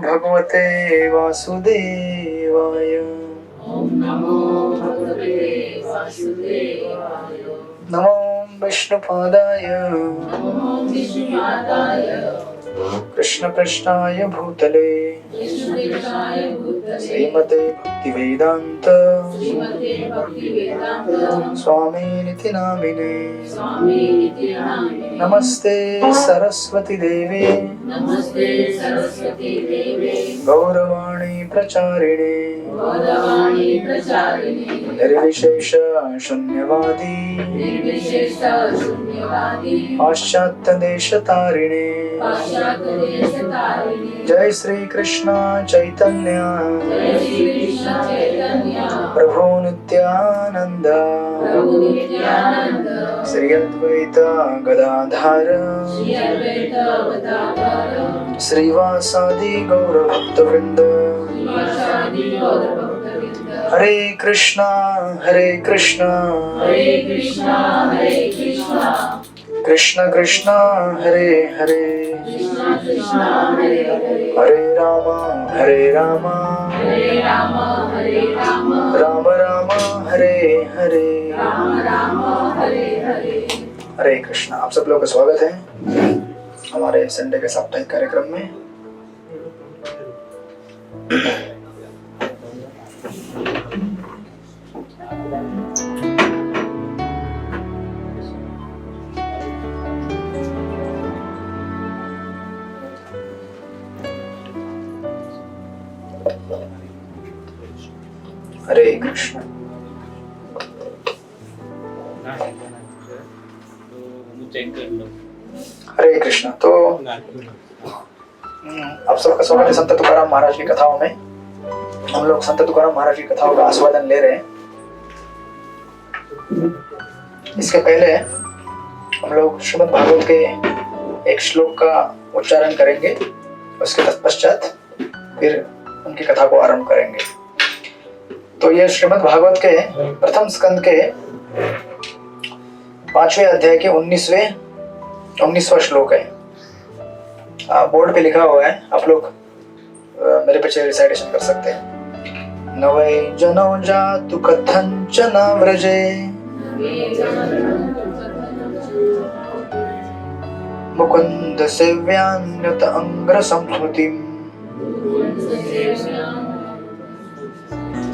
भगवते वासुदेवाय। नमो विष्णुपादाय कृष्ण पृष्ठाय भूतले श्रीमते भक्तिवेदांत स्वामिनिति नामिने। नमस्ते सरस्वती देवे गौरवाणी प्रचारिणे निर्विशेष शून्यवादी पाश्चात्य देश तारिणे। जय श्री कृष्ण चैतन्य प्रभु नित्यानंद श्री अद्वैत गदाधर श्रीवासादि गौर भक्तवृंद। हरे कृष्णा कृष्ण कृष्ण हरे हरे हरे राम राम राम हरे हरे। हरे कृष्णा। आप सब लोग का स्वागत है हमारे संडे के साप्ताहिक कार्यक्रम में। हरे कृष्ण। हरे कृष्ण। तो आप सबका स्वागत है संत तुकाराम महाराज की कथाओं में। हम लोग संत तुकाराम महाराज की कथाओं का आस्वादन ले रहे हैं। इसके पहले हम लोग श्रीमद् भागवत के एक श्लोक का उच्चारण करेंगे, उसके तत्पश्चात फिर उनकी कथा को आरंभ करेंगे। तो ये श्रीमद् भागवत के प्रथम स्कंद के 5वें अध्याय के 19वां श्लोक है। बोर्ड पे लिखा हुआ है, आप लोग मेरे पीछे रिसाइटेशन कर सकते हैं। न वै जनो जातु कथंचन व्रजे मुकुंद सेव्यान्यत अंग्र संस्मृतिम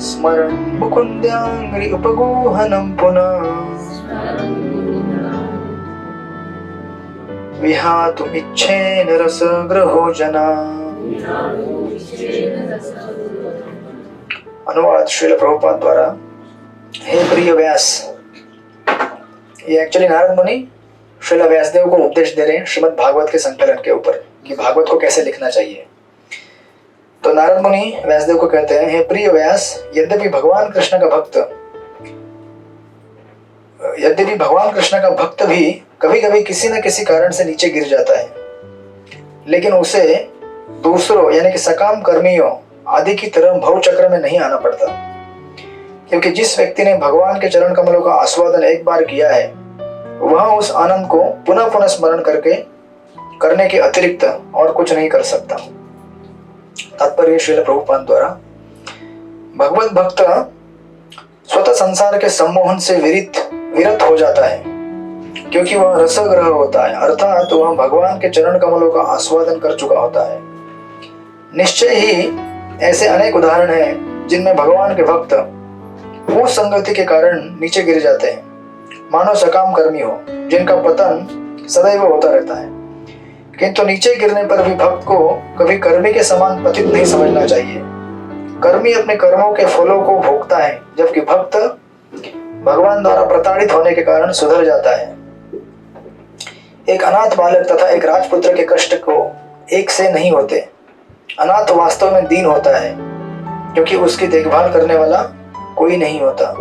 स्मरन् मुकुन्द्यांग्रि उपगोहनं पुनः विहातुमिच्छेन रसग्रहो जना। अनुवाद श्रील प्रभुपाद द्वारा। हे प्रिय व्यास, ये एक्चुअली नारद मुनि श्रील व्यासदेव को उपदेश दे रहे हैं श्रीमद् भागवत के संकलन के ऊपर कि भागवत को कैसे लिखना चाहिए। तो नारद मुनि व्यासदेव को कहते हैं, हे प्रिय व्यास, यद्यपि भगवान कृष्ण का भक्त भी कभी कभी किसी न किसी कारण से नीचे गिर जाता है, लेकिन उसे दूसरों यानी कि सकाम कर्मियों आदि की तरह भव चक्र में नहीं आना पड़ता, क्योंकि जिस व्यक्ति ने भगवान के चरण कमलों का आस्वादन एक बार किया है वह उस आनंद को पुनः पुनः स्मरण करने के अतिरिक्त और कुछ नहीं कर सकता। तात्पर्य श्रील प्रभुपाद द्वारा। भगवत भक्त स्वतः संसार के सम्मोहन से विरत हो जाता है, क्योंकि वह रसग्रह होता है, अर्थात वह भगवान के चरण कमलों का आस्वादन कर चुका होता है। निश्चय ही ऐसे अनेक उदाहरण हैं जिनमें भगवान के भक्त उस संगति के कारण नीचे गिर जाते हैं, मानो सकाम कर्मी हो जिनका पतन सदैव होता रहता है। किंतु नीचे गिरने पर भी भक्त को कभी कर्मी के समान पतित नहीं समझना चाहिए। कर्मी अपने कर्मों के फलों को भोगता है, जबकि भक्त भगवान द्वारा प्रताड़ित होने के कारण सुधर जाता है। एक अनाथ बालक तथा एक राजपुत्र के कष्ट को एक से नहीं होते। अनाथ वास्तव में दीन होता है, क्योंकि उसकी देखभाल करने वाला कोई नहीं होता।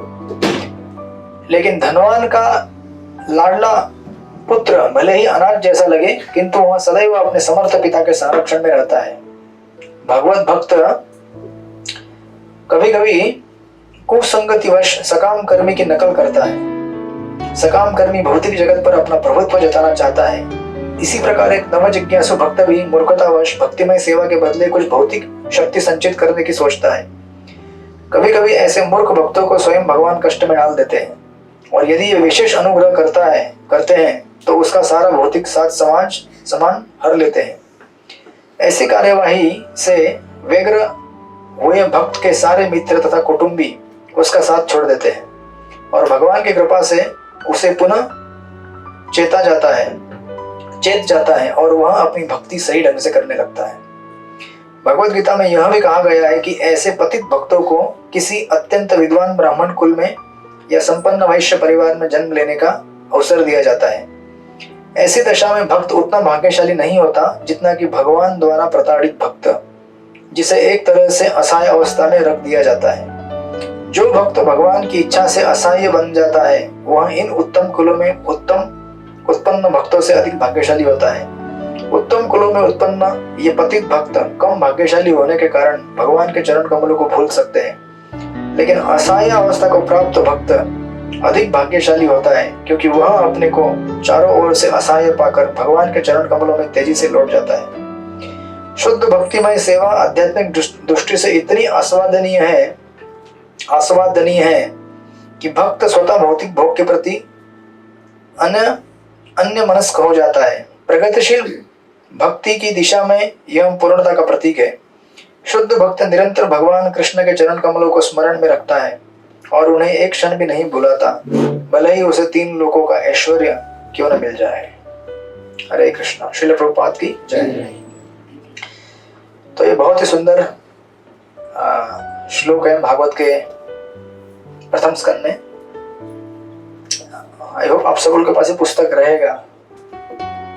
लेकिन धनवान का लाडला पुत्र भले ही अनाथ जैसा लगे, किंतु वह सदैव अपने समर्थ पिता के संरक्षण में रहता है। भगवत भक्त कभी कभी कुसंगतिवश सकाम कर्मी की नकल करता है। सकाम कर्मी भौतिक जगत पर अपना प्रभुत्व जताना चाहता है, इसी प्रकार एक नव जिज्ञासु भक्त भी मूर्खतावश भक्तिमय सेवा के बदले कुछ भौतिक शक्ति संचित करने की सोचता है। कभी कभी ऐसे मूर्ख भक्तों को स्वयं भगवान कष्ट में डाल देते हैं, और यदि ये विशेष अनुग्रह करते हैं तो उसका सारा भौतिक सामान हर लेते हैं। ऐसी कार्यवाही से व्यग्र हुए भक्त के सारे मित्र तथा कुटुंबी उसका साथ छोड़ देते हैं, और भगवान की कृपा से उसे पुनः चेत जाता है और वह अपनी भक्ति सही ढंग से करने लगता है। भगवत गीता में यह भी कहा गया है कि ऐसे पतित भक्तों को किसी अत्यंत विद्वान ब्राह्मण कुल में या संपन्न वैश्य परिवार में जन्म लेने का अवसर दिया जाता है। ऐसी दशा में भक्त उतना भाग्यशाली नहीं होता जितना कि भगवान द्वारा प्रताड़ित भक्त, जिसे एक तरह से असहाय अवस्था में रख दिया जाता है। जो भक्त भगवान की इच्छा से असहाय बन जाता है वह इन उत्तम कुलों में उत्पन्न भक्तों से अधिक भाग्यशाली होता है। उत्तम कुलों में उत्पन्न ये पतित भक्त कम भाग्यशाली होने के कारण भगवान के चरण कमलों को भूल सकते हैं, लेकिन असहाय अवस्था को प्राप्त भक्त अधिक भाग्यशाली होता है, क्योंकि वह अपने को चारों ओर से असहाय पाकर भगवान के चरण कमलों में तेजी से लौट जाता है। शुद्ध भक्तिमय सेवा आध्यात्मिक दृष्टि से इतनी आस्वादनीय है कि भक्त स्वतः भौतिक भोग के प्रति अन्य मनस्क हो जाता है। प्रगतिशील भक्ति की दिशा में यह पूर्णता का प्रतीक है। शुद्ध भक्त निरंतर भगवान कृष्ण के चरण कमलों को स्मरण में रखता है और उन्हें एक क्षण भी नहीं भुलाता, भले ही उसे 3 लोकों का ऐश्वर्य क्यों न मिल जाए। हरे कृष्णा। श्रील प्रभुपाद की जय। तो ये बहुत ही सुंदर श्लोक है भागवत के प्रथम स्कंद में। आई होप आप सब के पास ये पुस्तक रहेगा,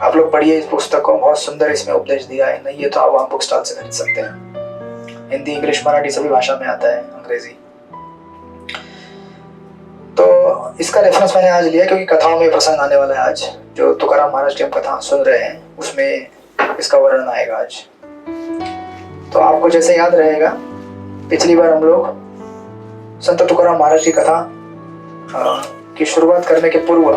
आप लोग पढ़िए इस पुस्तक को, बहुत सुंदर इसमें उपदेश दिया है। नहीं है तो आप वहाँ बुक स्टॉल से खरीद सकते हैं। हिंदी, इंग्लिश, मराठी सभी भाषा में आता है, अंग्रेजी। तो इसका रेफरेंस मैंने आज लिया क्योंकि कथाओं में प्रसंग आने वाला है आज। जो तुकाराम महाराज की हम कथा सुन रहे हैं उसमें इसका वर्णन आएगा आज। तो आपको जैसे याद रहेगा, पिछली बार हम लोग संत तुकाराम महाराज की कथा की शुरुआत करने के पूर्व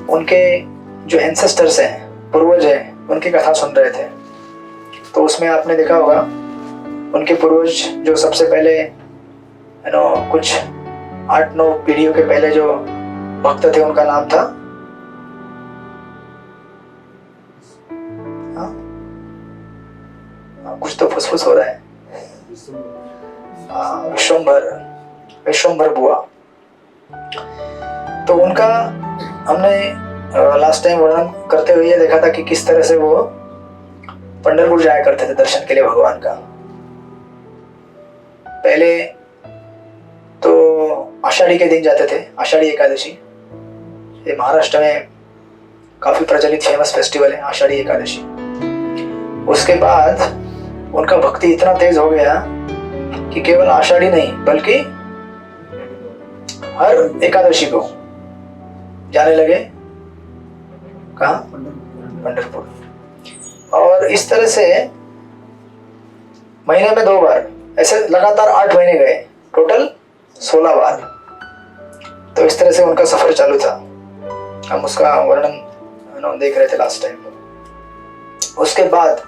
उनके जो एंसेस्टर्स हैं, पूर्वज हैं, उनकी कथा सुन रहे थे। तो उसमें आपने देखा होगा उनके पूर्वज जो सबसे पहले कुछ 8-9 पीढ़ियों के पहले जो भक्त थे उनका नाम था कुछ तो फुसफुस हो रहा है, विश्वंभर बुआ। तो उनका हमने लास्ट टाइम वर्णन करते हुए ये देखा था कि किस तरह से वो पंढरपुर जाया करते थे दर्शन के लिए भगवान का। पहले तो आषाढ़ी के दिन जाते थे, आषाढ़ी एकादशी। ये महाराष्ट्र में काफी प्रचलित फेमस फेस्टिवल है आषाढ़ी एकादशी। उसके बाद उनका भक्ति इतना तेज हो गया कि केवल आषाढ़ी नहीं बल्कि हर एकादशी को जाने लगे। कहाँ? पंढरपुर। और इस तरह से महीने में 2 बार, ऐसे लगातार 8 महीने गए, टोटल 16 बार। तो इस तरह से उनका सफर चालू था। हम उसका वर्णन देख रहे थे लास्ट टाइम। उसके बाद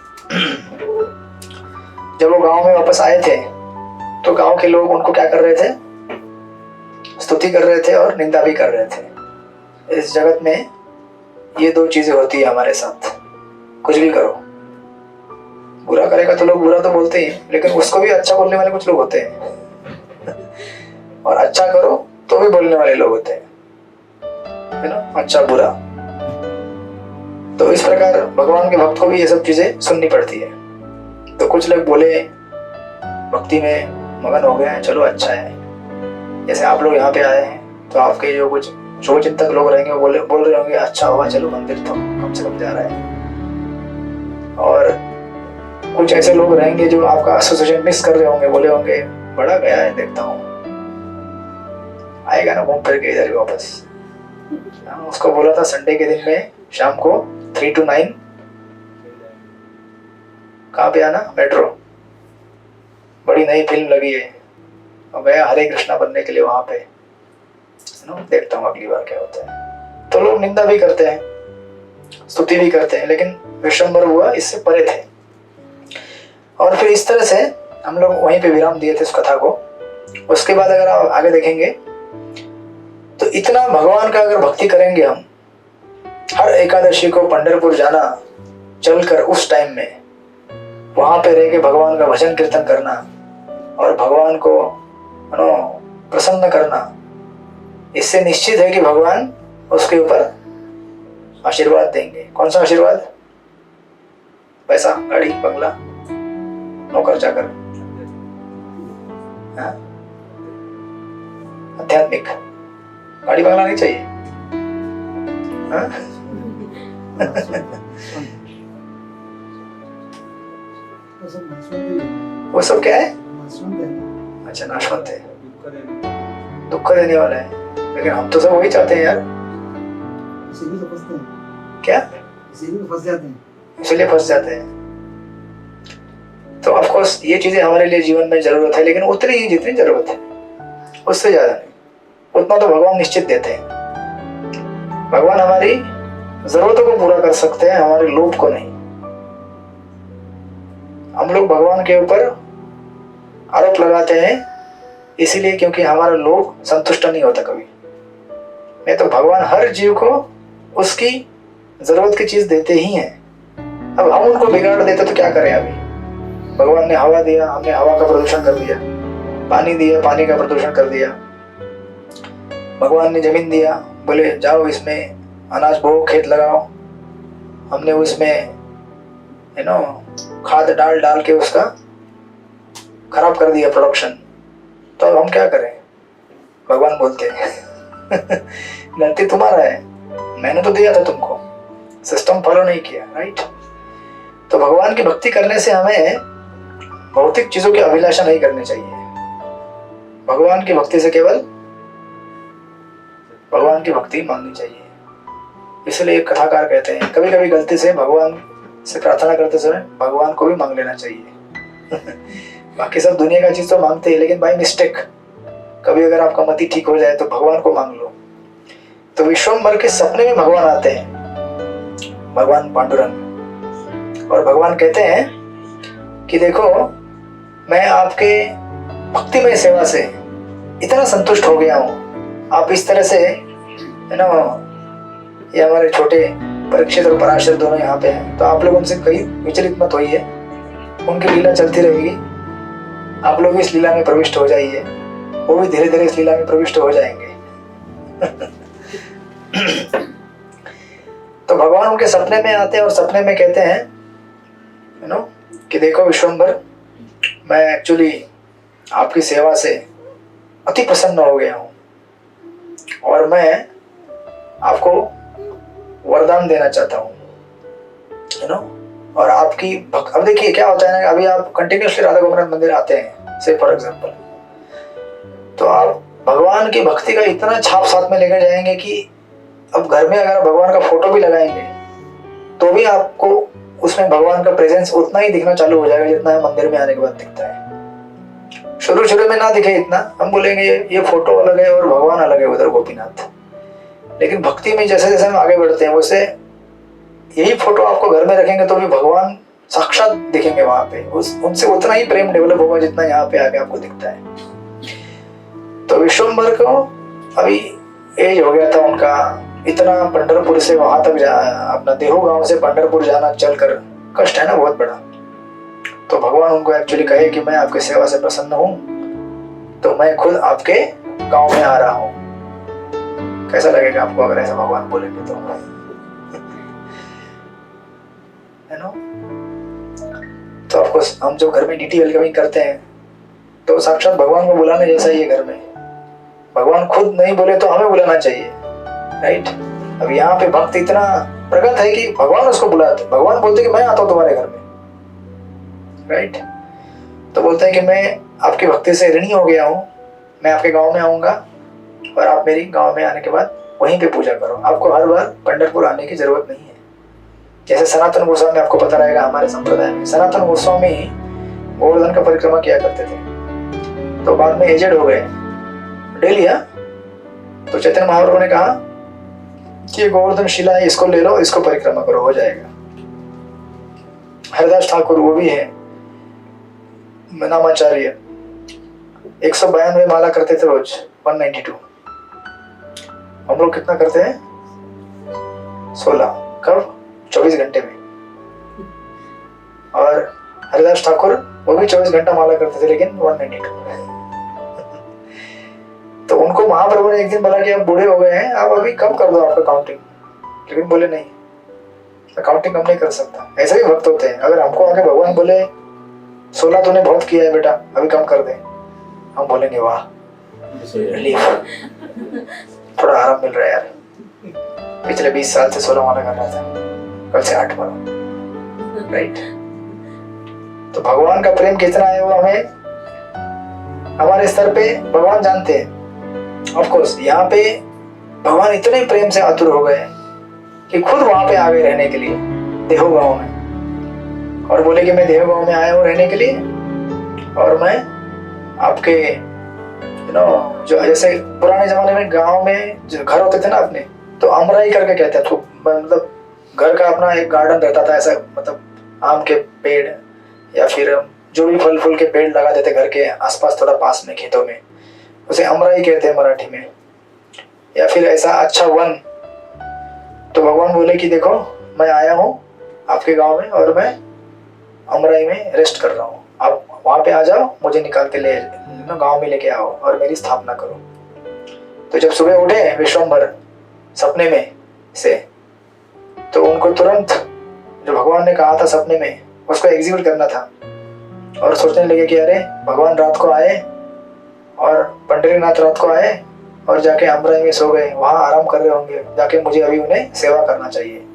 जब वो गांव में वापस आए थे तो गांव के लोग उनको क्या कर रहे थे? स्तुति कर रहे थे और निंदा भी कर रहे थे। इस जगत में ये 2 चीजें होती है हमारे साथ। कुछ भी करो, बुरा करेगा तो लोग बुरा तो बोलते ही, लेकिन उसको भी अच्छा बोलने वाले कुछ लोग होते हैं और अच्छा करो तो भी बोलने वाले लोग होते हैं, है ना, अच्छा बुरा। तो इस प्रकार भगवान के भक्त को भी ये सब चीजें सुननी पड़ती है। तो कुछ लोग बोले भक्ति में मगन हो गए हैं, चलो अच्छा है। जैसे आप लोग यहाँ पे आए हैं तो आपके जो कुछ शुभ चिंतक लोग रहेंगे वो बोल रहे होंगे अच्छा हुआ, चलो मंदिर तो कम से कम जा रहा है। और कुछ ऐसे लोग रहेंगे जो आपका एसोसिएशन मिस कर रहे होंगे, बोले होंगे बड़ा गया है, देखता हूँ आएगा ना घूम फिर के इधर वापस। उसको बोला था संडे के दिन में शाम को 3 to 9 कहाँ पे आना, मेट्रो, बड़ी नई फिल्म लगी है, और गया हरे कृष्णा बनने के लिए वहां पे। देखता हूँ अगली बार क्या होता है। तो लोग निंदा भी करते हैं, स्तुति भी करते हैं, लेकिन विश्वम्भर हुआ इससे परे थे। और फिर इस तरह से हम लोग वहीं पे विराम दिए थे उस कथा को। उसके बाद अगर आप आगे देखेंगे तो इतना भगवान का अगर भक्ति करेंगे हम, हर एकादशी को पंढरपुर जाना चलकर उस टाइम में वहां पे रह के भगवान का भजन कीर्तन करना और भगवान को प्रसन्न करना, इससे निश्चित है कि भगवान उसके ऊपर आशीर्वाद देंगे। कौन सा आशीर्वाद? पैसा, गाड़ी, बंगला, नौकर चाकर, आध्यात्मिक। गाड़ी बंगला नहीं चाहिए, वो सब क्या है? अच्छा, नाशवंत है, दुख देने वाला है। लेकिन हम तो सब वही चाहते हैं यार। इसीलिए तो फंसते हैं। क्या? इसीलिए फंस जाते हैं। तो ऑफ कोर्स ये चीजें हमारे लिए जीवन में जरूरत है, लेकिन उतनी ही जितनी जरूरत है, उससे ज्यादा नहीं। उतना तो भगवान निश्चित देते हैं। भगवान हमारी जरूरतों को पूरा कर सकते हैं, हमारे लोभ को नहीं। हम लोग भगवान के ऊपर आरोप लगाते हैं इसीलिए क्योंकि हमारा लोभ संतुष्ट नहीं होता कभी। नहीं तो भगवान हर जीव को उसकी जरूरत की चीज देते ही हैं। अब हम उनको बिगाड़ देते तो क्या करें? अभी भगवान ने हवा दिया, हमने हवा का प्रदूषण कर दिया। पानी दिया, पानी का प्रदूषण कर दिया। भगवान ने जमीन दिया, बोले जाओ इसमें अनाज बोओ, खेत लगाओ। हमने उसमें खाद डाल के उसका खराब कर दिया प्रोडक्शन। तो अब हम क्या करें? भगवान बोलते हैं गलती तुम्हारा है, मैंने तो दिया था तुमको, सिस्टम फॉलो नहीं किया, राइट? तो भगवान की भक्ति करने से हमें भौतिक चीजों की अभिलाषा नहीं करनी चाहिए। भगवान की भक्ति से केवल भगवान की भक्ति मांगनी चाहिए। इसलिए एक कथाकार कहते हैं कभी कभी गलती से भगवान से प्रार्थना करते समय भगवान को भी मांग लेना चाहिए बाकी सब दुनिया का चीज तो मांगते हैं, लेकिन बाय मिस्टेक कभी अगर आपका मति ठीक हो जाए तो भगवान को मांग लो। तो विश्वम्भर के सपने में भगवान आते हैं, भगवान पांडुरंग, और भगवान कहते हैं कि देखो मैं आपके भक्तिमय सेवा से इतना संतुष्ट हो गया हूँ। आप इस तरह से ये हमारे छोटे परीक्षित और पराशर दोनों यहाँ पे हैं, तो आप लोग उनसे कहीं विचलित मत होइए। उनकी लीला चलती रहेगी, आप लोग इस लीला में प्रविष्ट हो जाइए, वो भी धीरे धीरे इस लीला में प्रविष्ट हो जाएंगे तो भगवान उनके सपने में आते हैं और सपने में कहते हैं कि देखो विश्वम्भर, मैं एक्चुअली आपकी सेवा से अति प्रसन्न हो गया हूँ और मैं आपको वरदान देना चाहता हूँ, और आपकी अब देखिए क्या होता है ना, अभी आप कंटिन्यूसली राधा गोविंद मंदिर आते हैं से फॉर एग्जांपल, तो आप भगवान की भक्ति का इतना छाप साथ में लेकर जाएंगे कि अब घर में अगर भगवान का फोटो भी लगाएंगे तो भी आपको उसमें भगवान का प्रेजेंस उतना ही दिखना चालू हो जाएगा जितना मंदिर में आने के बाद दिखता है। शुरू में ना दिखे इतना, हम बोलेंगे ये फोटो अलग है और भगवान अलग है उधर गोपीनाथ। लेकिन भक्ति में जैसे जैसे हम आगे बढ़ते हैं वैसे यही फोटो आपको घर में रखेंगे तो भी भगवान साक्षात दिखेंगे वहां पे, उनसे उतना ही प्रेम डेवलप होगा जितना यहाँ पे आके आपको दिखता है। तो विश्वम्भर को अभी एज हो गया था उनका, इतना पंढरपुर से वहां तक अपना देहू गांव से पंढरपुर जाना चलकर कष्ट है ना बहुत बड़ा। तो भगवान उनको एक्चुअली कहे कि मैं आपकी सेवा से प्रसन्न हूं, तो मैं खुद आपके गांव में आ रहा हूं। कैसा लगेगा आपको अगर ऐसा भगवान बोलेंगे तो? है ना? तो ऑफ कोर्स हम जो घर में डीटी वेलकमिंग करते हैं तो साक्षात भगवान को बुलाने जैसा ही है। घर में भगवान खुद नहीं बोले तो हमें बुलाना चाहिए, राइट? अब यहाँ पे भक्त इतना प्रगत है कि भगवान उसको बुलाते, भगवान बोलते कि मैं आता हूँ तुम्हारे घर में, राइट? तो बोलते हैं कि मैं आपकी भक्ति से ऋणी हो गया हूँ, मैं आपके गांव में आऊंगा और आप मेरी गांव में आने के बाद वहीं पे पूजा करो। आपको हर बार पंढरपुर आने की जरूरत नहीं है। जैसे सनातन गोस्वामी, आपको पता रहेगा हमारे संप्रदाय में सनातन गोस्वामी गोवर्धन का परिक्रमा किया करते थे, तो बाद में एजेड हो गए डेली। तो चैतन्य महाप्रभु ने कहा कि ये गोवर्धन शिला है, इसको ले लो, इसको परिक्रमा करो, हो जाएगा। हरिदास ठाकुर वो भी है नामाचार्य, 192 माला करते थे रोज, 192। हम लोग कितना करते हैं? 16। कब? 24 घंटे में। और हरिदास ठाकुर वो भी 24 घंटा माला करते थे, लेकिन 192। तो उनको महाप्रभु ने एक दिन बोला कि आप बूढ़े हो गए हैं, आप अभी कम कर दो आपका काउंटिंग। लेकिन बोले नहीं, काउंटिंग कम नहीं कर सकता। ऐसे भी भक्त होते हैं, अगर हमको आके भगवान बोले 16 तूने बहुत किया है बेटा, अभी कम कर दे, हम बोलेंगे वाह रिलीफ, थोड़ा आराम मिल रहा है यार, पिछले 20 साल से 16 माला कर रहा था, कल से 8 माला, राइट। तो भगवान का प्रेम कितना है वो हमें हमारे स्तर पे भगवान जानते हैं। ऑफ कोर्स यहाँ पे भगवान इतने प्रेम से आतुर हो गए कि खुद वहां पे आ गए रहने के लिए देहो गांव में, और बोले कि मैं देहो गांव में आया हूँ रहने के लिए, और मैं आपके जो जैसे पुराने जमाने में गांव में जो घर होते थे ना अपने, तो अमराई करके कहते हैं, मतलब घर का अपना एक गार्डन रहता था ऐसा, मतलब आम के पेड़ या फिर जो भी फल फूल के पेड़ लगा देते घर के आसपास, थोड़ा पास में खेतों में, उसे अमराई कहते हैं मराठी में, या फिर ऐसा अच्छा वन। तो भगवान बोले कि देखो मैं आया हूँ आपके गांव में, और मैं अमराई में रेस्ट कर रहा हूँ, आप वहां पे आ जाओ, मुझे निकाल के ले गांव में लेके आओ और मेरी स्थापना करो। तो जब सुबह उठे विश्वम्भर सपने में से, तो उनको तुरंत जो भगवान ने कहा था सपने में उसको एग्जीक्यूट करना था, और सोचने लगे कि अरे भगवान रात को आए और पंडरीनाथ रात को आए और जाके अमराई में सो गए, वहां आराम कर रहे होंगे, जाके मुझे अभी उन्हें सेवा करना चाहिए।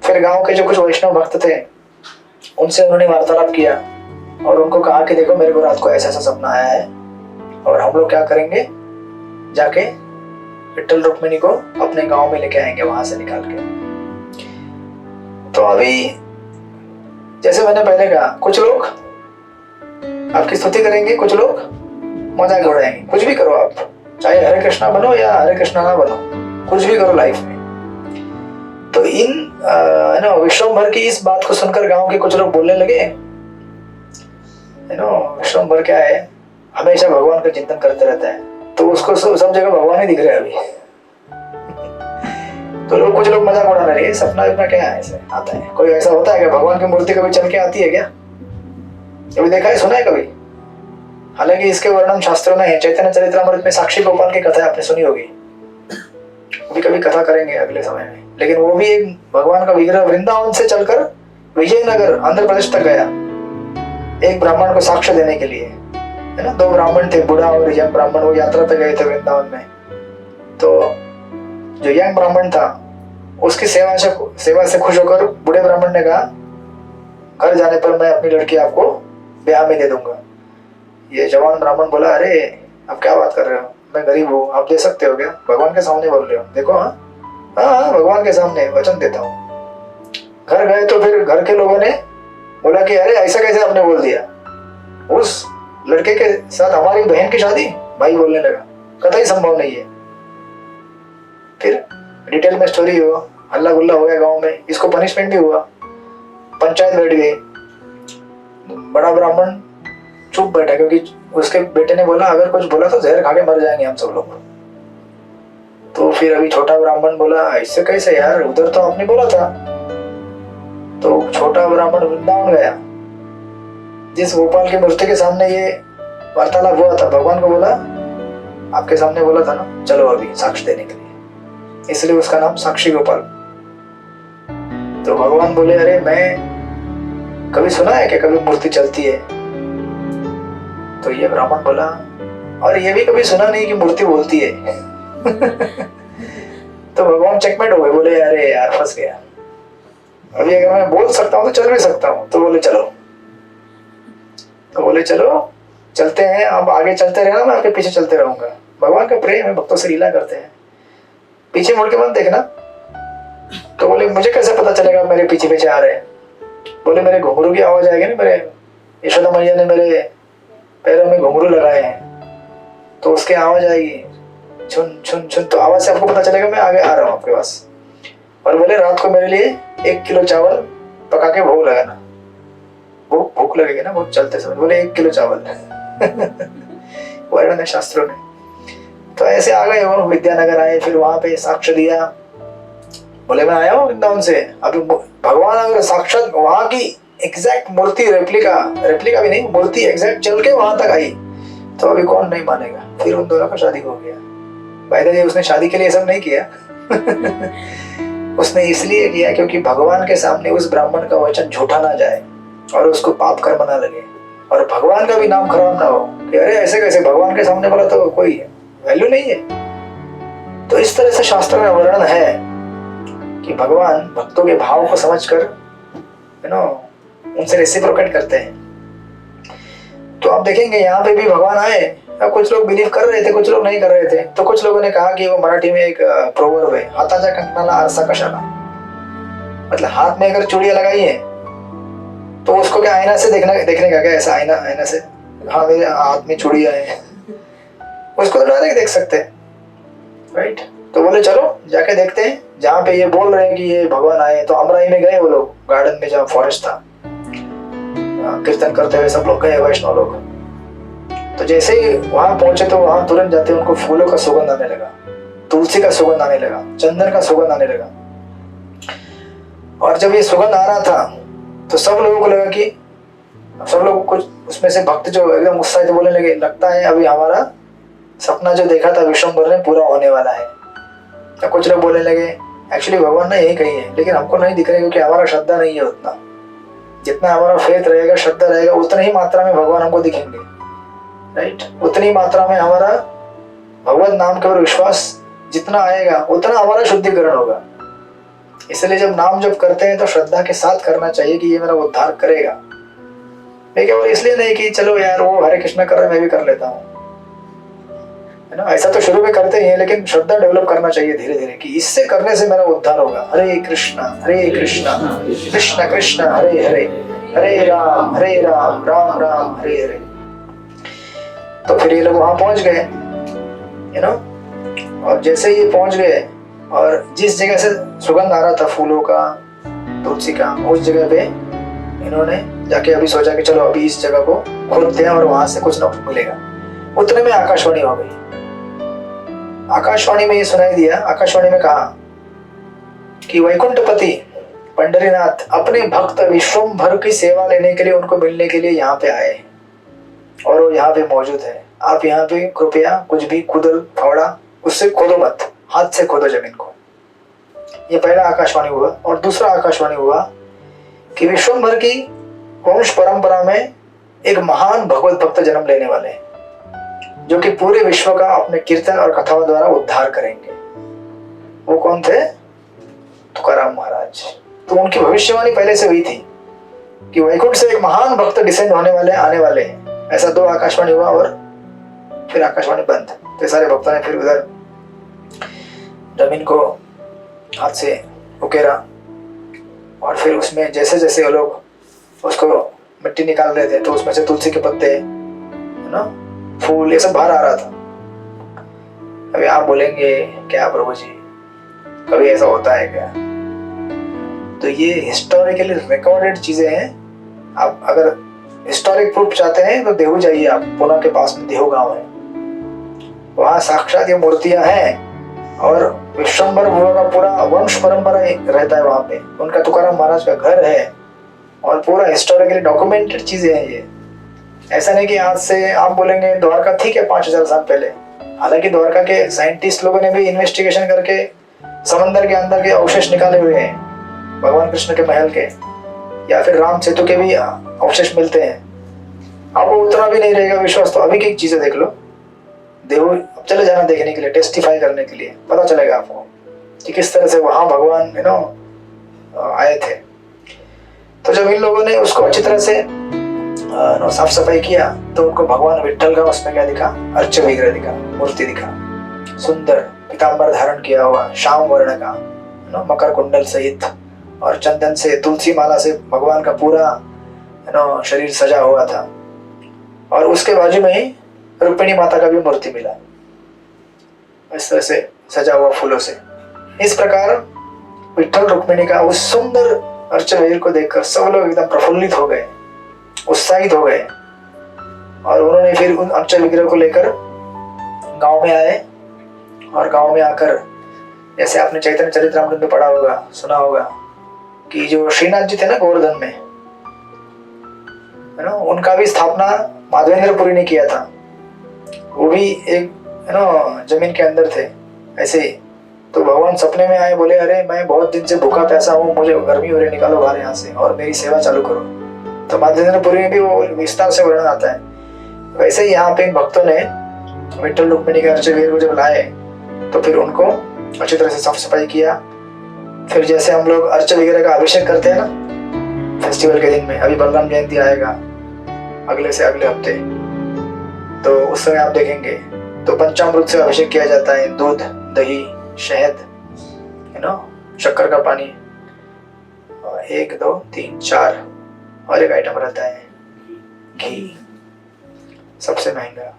फिर गांव के जो कुछ वैष्णव भक्त थे उनसे उन्होंने वार्तालाप किया और उनको कहा कि देखो मेरे को रात को ऐसा ऐसा सपना आया है, और हम लोग क्या करेंगे, जाके विट्ठल रुक्मिणी को अपने गांव में लेके आएंगे वहां से निकाल के। तो अभी जैसे मैंने पहले कहा, कुछ लोग आपकी स्तुति करेंगे, कुछ लोग मजाक उड़ाएंगे, कुछ भी करो आप, चाहे हरे कृष्णा बनो या हरे कृष्णा ना बनो, कुछ भी करो लाइफ में। तो इन विश्वम्भर की इस बात को सुनकर गांव के कुछ लोग बोलने लगे, विश्वम्भर क्या है, हमेशा भगवान का चिंतन करते रहता है, तो उसको सब जगह भगवान ही दिख रहे हैं अभी। तो कुछ लोग मजाक उड़ा रहे हैं, सपना वपना क्या है, ऐसे आता है, कोई ऐसा होता है क्या, भगवान की मूर्ति कभी चल के आती है क्या, कभी देखा है, सुना है कभी? हालांकि इसके वर्णन शास्त्रों में है, चैतन्य चरित्रामृत में साक्षी गोपाल की कथा आपने सुनी होगी, अभी कभी कथा करेंगे अगले समय में। लेकिन वो भी एक भगवान का विग्रह वृंदावन से चलकर विजयनगर आंध्र प्रदेश तक गया, एक ब्राह्मण को साक्ष्य देने के लिए, है ना। 2 ब्राह्मण थे, बूढ़ा और यंग ब्राह्मण, वो यात्रा पे गए थे वृंदावन में। तो जो यंग ब्राह्मण था उसकी सेवा से खुश होकर बूढ़े ब्राह्मण ने कहा, घर जाने पर मैं अपनी लड़की आपको ब्याह में दे दूंगा। ये जवान ब्राह्मण बोला, अरे आप क्या बात कर रहे हो, मैं गरीब हूँ, आप दे सकते हो क्या? भगवान के सामने बोल रहे हो, देखो। हाँ, भगवान के सामने वचन देता हूँ। घर गए तो फिर घर के लोगों ने बोला कि अरे ऐसा कैसे आपने बोल दिया, उस लड़के के साथ हमारी बहन की शादी? भाई बोलने लगा, कतई संभव नहीं है। फिर डिटेल में स्टोरी हो, हल्ला गुल्ला हो गया गांव में, इसको पनिशमेंट भी हुआ, पंचायत बैठ गई। बड़ा ब्राह्मण चुप बैठा, क्योंकि उसके बेटे ने बोला अगर कुछ बोला तो जहर खा के मर जाएंगे हम सब लोग। तो फिर अभी छोटा ब्राह्मण बोला, ऐसे कैसे यार, उधर तो आपने बोला था। तो छोटा ब्राह्मण वृंदावन गया, जिस गोपाल की मूर्ति के सामने ये वार्तालाप हुआ था, भगवान को बोला, आपके सामने बोला था ना, चलो अभी साक्ष्य देने के लिए, इसलिए उसका नाम साक्षी गोपाल। तो भगवान बोले, अरे मैं कभी सुना है कि कभी मूर्ति चलती है? तो ये ब्राह्मण बोला, और ये भी कभी सुना नहीं कि मूर्ति बोलती है। तो भगवान चेकमेट हो गए, बोले अरे यार फंस गया, अभी अगर मैं बोल सकता हूँ तो चल भी सकता हूँ। तो बोले चलो, चलते हैं, आप आगे चलते रहना, मैं आपके पीछे चलते रहूंगा। भगवान का प्रेम है, भक्तों से लीला करते हैं, पीछे मुड़ के मत देखना। तो बोले मुझे कैसे पता चलेगा मेरे पीछे पीछे आ रहे हैं? बोले मेरे घुंघरू की आवाज आएगी ना, मेरे यशोदा मैया ने मेरे पैरों में घुंघरू लगाए हैं, तो उसकी आवाज आएगी, छुन छुन छुन, तो आवाज से आपको पता चलेगा मैं आगे आ रहा हूँ आपके पास। और बोले रात को मेरे लिए 1 किलो चावल पका के भोग लगाना, भूख लगेगी ना बहुत चलते समय। बोले 1 किलो चावल वर्णन है शास्त्रों में। तो ऐसे आ गए वो विद्यानगर आए, फिर वहां पे साक्ष्य दिया। बोले मैं आया हूँ वृंदावन से, अभी भगवान अगर साक्षात वहां की एग्जैक्ट मूर्ति रेप्लिका भी नहीं, मूर्ति एग्जैक्ट चल के वहां तक आई तो अभी कौन नहीं मानेगा। फिर उन दोनों का शादी हो गया। भाई उसने शादी के लिए सब नहीं किया उसने इसलिए किया क्योंकि भगवान के सामने उस ब्राह्मण का वचन झूठा ना जाए और उसको पाप कर्म ना लगे, और भगवान का भी नाम खराब ना हो कि अरे ऐसे कैसे भगवान के सामने बोला तो कोई वैल्यू नहीं है। तो इस तरह से शास्त्र में वर्णन है कि भगवान भक्तों के भाव को समझकर उनसे रेसिप्रोकेट करते हैं। तो आप देखेंगे यहाँ पे भी भगवान आए, अब कुछ लोग बिलीव कर रहे थे, कुछ लोग नहीं कर रहे थे। तो कुछ लोगों ने कहा कि वो मराठी में एक प्रोवर्ब है, हाताचा कंकणाला आरसा कशाला, मतलब हाथ में अगर चूड़ियां लगाई है तो उसको क्या आईना से देखने का क्या, ऐसा आईना से हाँ मेरे हाथ में चूड़ियां है, उसको तो डायरेक्ट देख सकते हैं, राइट। तो बोले चलो जाके देखते हैं, जहाँ पे ये बोल रहे हैं कि ये भगवान आए। तो अमराई में गए वो लोग, गार्डन में जहाँ फॉरेस्ट था, कीर्तन करते हुए सब लोग गए वैष्णव लोग। तो जैसे ही वहां पहुंचे तो वहां तुरंत जाते उनको फूलों का सुगंध आने लगा, तुलसी का सुगंध आने लगा, चंदन का सुगंध आने लगा। और जब ये सुगंध आ रहा था तो सब लोगों को लगा कि सब लोग, कुछ उसमें से भक्त जो एकदम उत्साहित बोलने लगे, लगता है अभी हमारा सपना जो देखा था विश्वम्भर ने पूरा होने वाला है। तो कुछ लोग बोलने लगे एक्चुअली भगवान ने यही कही है, लेकिन हमको नहीं दिख रहा क्योंकि हमारा श्रद्धा नहीं है उतना। जितना हमारा फेथ रहेगा, श्रद्धा रहेगा, उतनी ही मात्रा में भगवान हमको दिखेंगे, राइट। उतनी मात्रा में हमारा भगवत नाम के ऊपर विश्वास जितना आएगा उतना हमारा शुद्धिकरण होगा। इसलिए जब नाम जप करते हैं तो श्रद्धा के साथ करना चाहिए कि ये मेरा उद्धार करेगा। लेकिन वो इसलिए नहीं कि चलो यार वो हरे कृष्णा कर रहे मैं भी कर लेता हूँ, है ना। ऐसा तो शुरू में करते ही हैं, लेकिन श्रद्धा डेवलप करना चाहिए धीरे धीरे कि इससे करने से मेरा उद्धार होगा। हरे कृष्णा कृष्ण कृष्ण हरे हरे, हरे राम राम राम हरे हरे। तो फिर ये लोग वहां पहुंच गए, और जैसे ये पहुंच गए और जिस जगह से सुगंध आ रहा था फूलों का, तुलसी का, उस जगह पे इन्होंने जाके अभी सोचा कि चलो अभी इस जगह को खोदते हैं और वहां से कुछ ना कुछ मिलेगा। उतने में आकाशवाणी हो गई। आकाशवाणी में ये सुनाई दिया, आकाशवाणी में कहा कि वैकुंठपति पंडरीनाथ अपने भक्त विश्वम्भर की सेवा लेने के लिए, उनको मिलने के लिए यहाँ पे आए और वो यहाँ पे मौजूद है। आप यहाँ पे कृपया कुछ भी कुदल फावड़ा उससे खोदो मत, हाथ से खोदो जमीन को। ये पहला आकाशवाणी हुआ। और दूसरा आकाशवाणी हुआ कि विश्वम्भर की वंश परंपरा में एक महान भगवत भक्त जन्म लेने वाले हैं जो कि पूरे विश्व का अपने कीर्तन और कथाओं द्वारा उद्धार करेंगे। वो कौन थे? तुकाराम महाराज। तो उनकी भविष्यवाणी पहले से हुई थी कि वैकुंठ से एक महान भक्त डिसेंड होने वाले, आने वाले हैं। ऐसा 2 आकाशवाणी हुआ और फिर आकाशवाणी बंद। तो सारे भक्तों ने फिर उधर जमीन को हाथ से उकेरा और फिर उसमें जैसे जैसे वो लोग उसको मिट्टी निकाल रहे थे तो उसमें से तुलसी के पत्ते, है ना, फूल, ये सब बाहर आ रहा था। अभी आप बोलेंगे क्या प्रभु जी, कभी ऐसा होता है क्या? तो ये हिस्टोरिकली रिकॉर्डेड चीजें हैं। आप अगर हिस्टोरिक प्रूफ चाहते हैं तो देहू जाइए, आप पुणे के पास में देहू गांव है, वहां साक्षात ये मूर्तियां हैं और विश्वम्भर भुआ का पूरा वंश परंपरा रहता है वहां पे। उनका तुकाराम महाराज का घर है और पूरा हिस्टोरिकली डॉक्यूमेंटेड चीजें हैं ये। ऐसा नहीं कि आज से आप बोलेंगे द्वारका ठीक है 5000 साल पहले, हालांकि द्वारका के साइंटिस्ट लोगों ने भी इन्वेस्टिगेशन करके समंदर के अंदर के अवशेष निकाले हुए हैं, भगवान कृष्ण के महल के या फिर राम सेतु के भी अवशेष मिलते हैं। आपको उतना भी नहीं रहेगा विश्वास तो अभी की चीजें देख लो, देव चले जाना देखने के लिए, टेस्टिफाई करने के लिए, पता चलेगा आपको कि किस तरह से वहां भगवान आए थे। तो जब इन लोगों ने उसको अच्छी तरह से साफ सफाई किया तो उनको भगवान विट्ठल का उसमें क्या दिखा, अर्च विग्रह दिखा, मूर्ति दिखा, सुंदर पीताम्बर धारण किया हुआ, श्याम वर्ण का, मकर कुंडल सहित और चंदन से, तुलसी माला से भगवान का पूरा शरीर सजा हुआ था। और उसके बाजू में ही रुक्मिणी माता का भी मूर्ति मिला, इस तरह से सजा हुआ फूलों से। इस प्रकार विठल रुक्मिणी का उस सुंदर अर्चवीर को देखकर सब लोग एकदम प्रफुल्लित हो गए, उत्साहित हो गए। और उन्होंने फिर उन अर्च विग्रह को लेकर गांव में आए। और गांव में आकर, जैसे आपने चैतन्य चरितामृत में पढ़ा होगा, सुना होगा कि जो श्रीनाथ जी थे ना गोवर्धन में, है ना, उनका भी स्थापना माधवेंद्रपुरी ने किया था। वो भी एक, है ना, जमीन के अंदर थे ऐसे ही। तो भगवान सपने में आए, बोले अरे मैं बहुत दिन से भूखा प्यासा हूँ, मुझे गर्मी हो रही, निकालो बाहर यहाँ से और मेरी सेवा चालू करो। तो माधवेंद्रपुरी में भी वो विस्तार से वर्णन आता है। वैसे ही यहाँ पे इन भक्तों ने विठल रुक्मिणी के अर्चवीर को जब लाए तो फिर उनको अच्छी तरह से साफ सफाई किया। फिर जैसे हम लोग अर्च वगैरह का अभिषेक करते हैं ना फेस्टिवल के दिन में, अभी बलराम जयंती आएगा अगले से अगले हफ्ते, तो उस समय आप देखेंगे तो पंचामृत से अभिषेक किया जाता है। दूध, दही, शहद, है ना, शक्कर का पानी, 1 2 3 4 और एक आइटम रहता है घी, सबसे महंगा,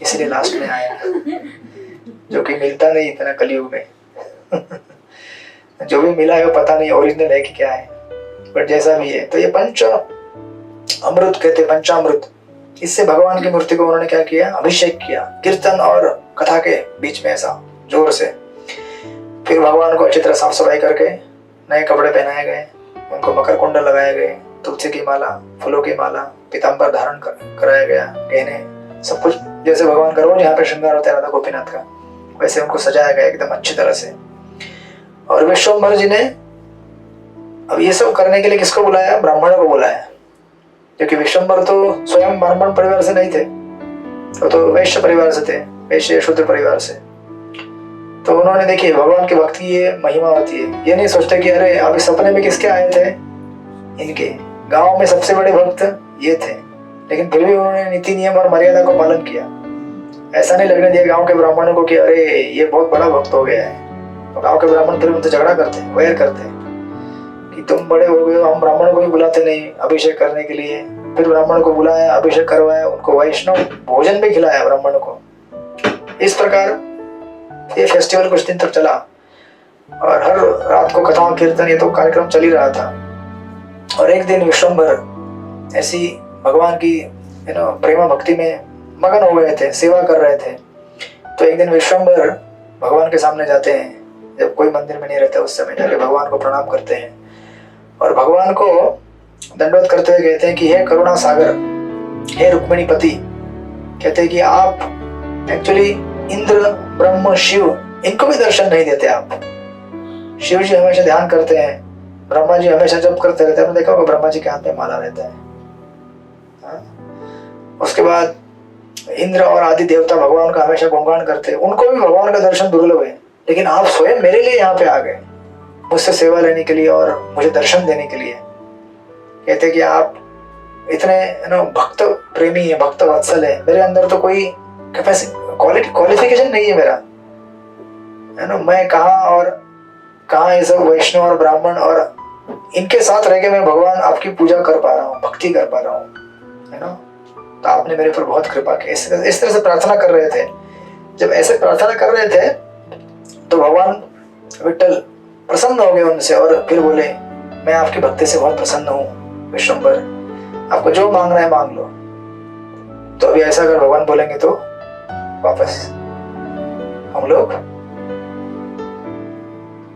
इसलिए लास्ट में आया, जो कि मिलता नहीं इतना कलयुग में। जो भी मिला है वो पता नहीं ओरिजिनल है कि क्या है, बट जैसा भी है। तो ये पंच अमृत कहते, पंचामृत, इससे भगवान की मूर्ति को उन्होंने क्या किया, अभिषेक किया, कीर्तन और कथा के बीच में ऐसा जोर से। फिर भगवान को अच्छी तरह साफ सफाई करके नए कपड़े पहनाए गए, उनको मकर कुंडल लगाए गए, तुलसी की माला, फूलों की माला, पीताम्बर धारण कराया गया, गहने, सब कुछ जैसे भगवान का रोज यहाँ पे श्रृंगार होता है राधा गोपीनाथ का, वैसे उनको सजाया गया एकदम अच्छी तरह से। और विश्वम्भर जी ने अब ये सब करने के लिए किसको बुलाया, ब्राह्मणों को बुलाया, क्योंकि विश्वम्भर तो स्वयं ब्राह्मण परिवार से नहीं थे, वो तो वैश्य परिवार से थे, वैश्य शूद्र परिवार से। तो उन्होंने देखिए भगवान की भक्ति ये महिमा होती है, ये नहीं सोचते कि अरे अभी सपने में किसके आए थे, इनके गांव में सबसे बड़े भक्त ये थे, लेकिन फिर भी उन्होंने नीति नियम और मर्यादा को पालन किया। ऐसा नहीं लगने दिया गांव के ब्राह्मणों को कि अरे ये बहुत बड़ा भक्त हो गया है। तो गांव के ब्राह्मण फिर उनसे झगड़ा करते, वैर करते कि तुम बड़े हो गए हो, हम ब्राह्मणों को भी बुलाते नहीं अभिषेक करने के लिए। फिर ब्राह्मण को बुलाया, अभिषेक करवाया, उनको वैष्णव भोजन भी खिलाया ब्राह्मणों को। इस प्रकार ये फेस्टिवल कुछ दिन तक चला और हर रात को कथा कीर्तन ये तो कार्यक्रम चल ही रहा था। और एक दिन विश्वम्भर ऐसी भगवान की प्रेमा भक्ति में मगन हो गए थे, सेवा कर रहे थे। तो एक दिन विश्वम्भर भगवान के सामने जाते हैं, जब कोई मंदिर में नहीं रहता उस समय जाके भगवान को प्रणाम करते हैं और भगवान को दंडवत करते हुए कहते हैं कि हे करुणा सागर, हे रुक्मिणी पति, कहते हैं कि आप एक्चुअली इंद्र, ब्रह्म, शिव, इनको भी दर्शन नहीं देते आप। शिव जी हमेशा ध्यान करते हैं, ब्रह्मा जी हमेशा जप करते रहते हैं, आपने देखा होगा ब्रह्मा जी के हाथ में माला रहता है। उसके बाद इंद्र और आदि देवता भगवान का हमेशा गुणगान करते हैं, उनको भी भगवान का दर्शन दुर्लभ है। लेकिन आप स्वयं मेरे लिए यहाँ पे आ गए, मुझसे सेवा लेने के लिए और मुझे दर्शन देने के लिए। कहते कि आप इतने भक्त प्रेमी है, भक्त वत्सल है, मेरे अंदर तो कोई क्वालिफिकेशन नहीं है मेरा, है ना। मैं कहाँ ये सब वैष्णव और ब्राह्मण और इनके साथ रह के मैं भगवान आपकी पूजा कर पा रहा हूँ, भक्ति कर पा रहा हूँ, है ना। तो आपने मेरे पर बहुत कृपा की। इस तरह से प्रार्थना कर रहे थे। जब ऐसे प्रार्थना कर रहे थे तो भगवान विठल प्रसन्न हो गए उनसे और फिर बोले, मैं आपकी भक्ति से बहुत प्रसन्न हूँ विश्वम्भर, आपको जो मांगना है मांग लो। तो अभी ऐसा अगर भगवान बोलेंगे तो वापस हम लोग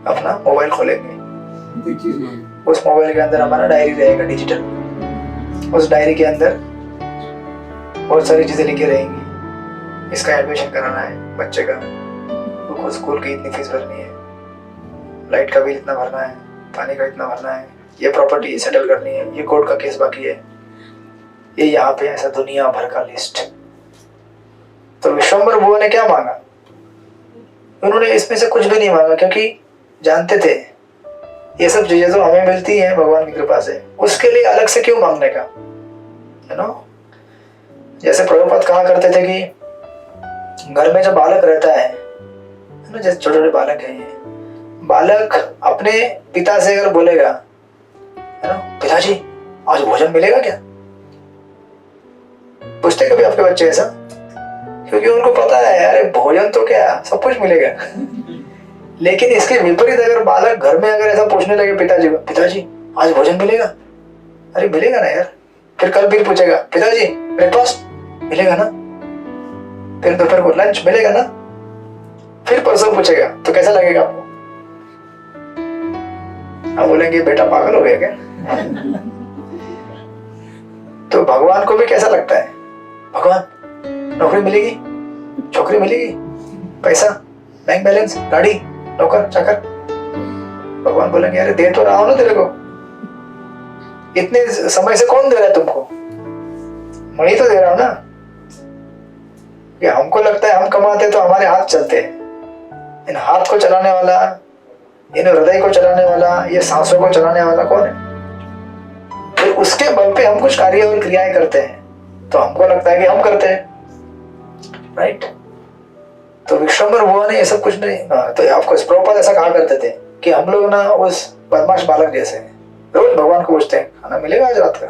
अपना मोबाइल खोलेंगे, उस मोबाइल के अंदर हमारा डायरी रहेगा डिजिटल, उस डायरी के अंदर बहुत सारी चीजें लिखी रहेंगी। इसका एडमिशन कराना है बच्चे का, तो स्कूल की इतनी फीस भरनी है, लाइट का बिल इतना भरना है, पानी का इतना भरना है, ये प्रॉपर्टी सेटल करनी है, ये कोर्ट का केस बाकी है, ये यहाँ पे ऐसा दुनिया भर का लिस्ट। तो विश्वम्भर बुआ ने क्या मांगा, उन्होंने इसमें से कुछ भी नहीं मांगा, क्योंकि जानते थे ये सब चीजें तो हमें मिलती हैं भगवान की कृपा से, उसके लिए अलग से क्यों मांगने का, है ना। जैसे प्रभुपाद कहा करते थे कि घर में जब बालक रहता है ना, जैसे छोटे छोटे बालक हैं, ये बालक अपने पिता से अगर बोलेगा, है ना, पिताजी आज भोजन मिलेगा क्या, पूछते कभी आपके बच्चे ऐसा? क्योंकि उनको पता है अरे भोजन तो क्या सब कुछ मिलेगा। लेकिन इसके विपरीत अगर बालक घर में अगर ऐसा पूछने लगे पिताजी को, पिताजी आज भोजन मिलेगा? अरे मिलेगा ना यार। फिर पूछेगा, पिताजी ब्रेकफास्ट मिलेगा ना? फिर दोपहर को लंच मिलेगा ना? फिर परसों पूछेगा, तो कैसा लगेगा आपको? आप बोलेंगे बेटा पागल हो गया क्या? तो भगवान को भी कैसा लगता है? भगवान नौकरी मिलेगी, छोकरी मिलेगी, पैसा, बैंक बैलेंस, गाड़ी, नौकर चाकर। भगवान बोलेंगे अरे दे तो रहा हूं ना तेरे को, इतने समय से कौन दे रहा है तुमको? मैं ही तो दे रहा हूं ना। कि हमको लगता है हम कमाते तो हमारे हाथ चलते हैं, इन हाथ को चलाने वाला, इन हृदय को चलाने वाला, ये सांसों को चलाने वाला कौन है? फिर उसके बल पे हम कुछ कार्य और क्रियाएं करते हैं तो हमको लगता है कि हम करते हैं, राइट? तो विश्वम्भर हुआ ने ये सब कुछ नहीं। तो आपको प्रभुपाद ऐसा कहा करते थे कि हम लोग ना उस बदमाश बालक जैसे हैं, रोज भगवान को पूछते हैं खाना मिलेगा आज रात का?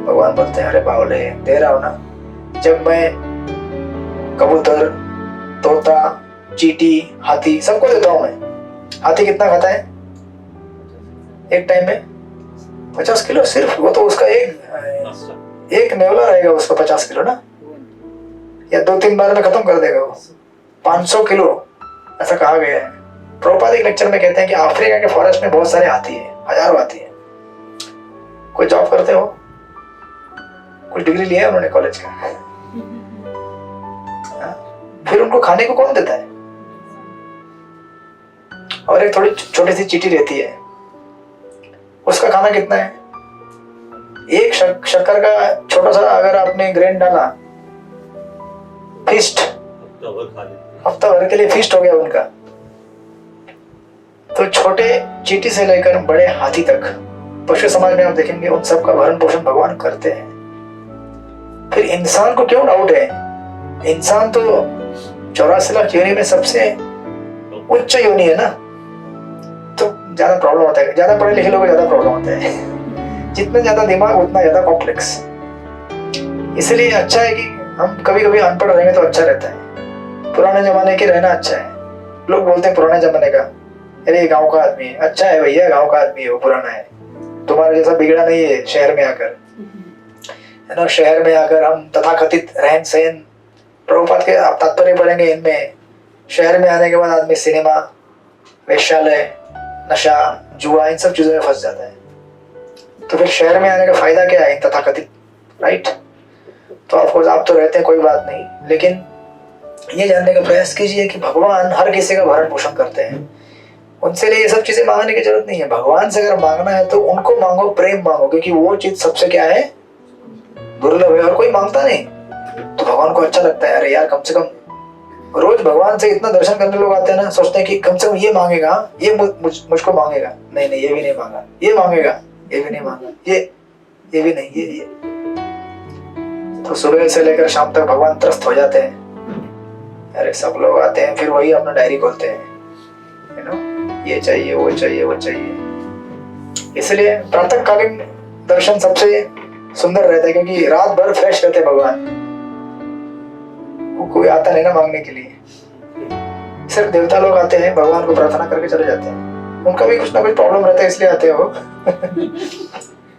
भगवान बोलते हैं अरे बावले दे रहा हूं ना। जब मैं कबूतर, तोता, चींटी, हाथी सबको देता हूं मैं। हाथी कितना खाता है एक टाइम में? 50 किलो सिर्फ। वो तो उसका एक नेवला रहेगा उसका 50 किलो ना, या 2-3 बार में खत्म कर देगा वो। 500 किलो ऐसा कहा गया है। प्रभुपाद एक लेक्चर में कहते हैं कि अफ्रीका के फॉरेस्ट में बहुत सारे हाथी है, हजारों हाथी है। कोई जॉब करते हो, कोई डिग्री लिया है उन्होंने कॉलेज का, फिर उनको खाने को कौन देता है? और एक थोड़ी छोटी सी चींटी रहती है, उसका खाना कितना है? एक शक्कर का छोटा सा अगर आपने ग्रेन डाला, फीस्ट, हफ्ता भर के लिए फीस्ट हो गया उनका। तो छोटे चींटी से लेकर बड़े हाथी तक पशु समाज में आप देखेंगे उन सब का भरण पोषण भगवान करते हैं। फिर इंसान को क्यों डाउट है? इंसान तो 84 लाख योनि में सबसे उच्च योनि है ना। तो ज्यादा प्रॉब्लम होता है, ज्यादा पढ़े लिखे लोगों को ज्यादा प्रॉब्लम होता है। जितना ज्यादा दिमाग उतना ज्यादा कॉम्प्लेक्स। इसलिए अच्छा है कि हम कभी कभी अनपढ़ रहेंगे तो अच्छा रहता है। पुराने जमाने के रहना अच्छा है। लोग बोलते हैं पुराने जमाने का, अरे गांव का आदमी है। अच्छा है भैया, गांव का आदमी है, वो पुराना है, तुम्हारे जैसा बिगड़ा नहीं है शहर में आकर, है ना। शहर में आकर हम तथाकथित रहन सहन, प्रभुपाद के आप तात्पर्य पढ़ेंगे इनमें। शहर में आने के बाद आदमी सिनेमा, वेश्यालय, नशा, जुआ, इन सब चीजों में फंस जाता है। तो फिर शहर में आने का फायदा क्या है तथाकथित, राइट? तो ऑफकोर्स आप तो रहते हैं, कोई बात नहीं, लेकिन ये जानने का प्रयास कीजिए कि भगवान हर किसी का भरण पोषण करते हैं। उनसे लिए ये सब चीजें मांगने की जरूरत नहीं है। भगवान से अगर मांगना है तो उनको मांगो, प्रेम मांगो, क्योंकि वो चीज सबसे क्या है, दुर्लभ है और कोई मांगता नहीं। तो भगवान को अच्छा लगता है, अरे यार कम से कम रोज भगवान से इतना दर्शन करने लोग आते हैं ना, सोचते हैं कि कम से कम ये मांगेगा, ये मुझको मांगेगा। नहीं नहीं, ये भी नहीं मांगा, ये मांगेगा, ये भी नहीं मांगा, ये भी नहीं, ये। तो सुबह से लेकर शाम तक भगवान त्रस्त हो जाते हैं। अरे सब लोग आते हैं, फिर वही अपना डायरी खोलते हैं, यू नो, ये चाहिए, वो चाहिए, वो चाहिए। इसलिए प्रातःकालीन दर्शन सबसे सुंदर रहता है, क्योंकि रात भर फ्रेश रहते हैं भगवान। वो कोई आता नहीं ना मांगने के लिए, सिर्फ देवता लोग आते हैं, भगवान को प्रार्थना करके चले जाते हैं। उनका भी कुछ ना कुछ प्रॉब्लम रहता है, इसलिए आते हैं वो।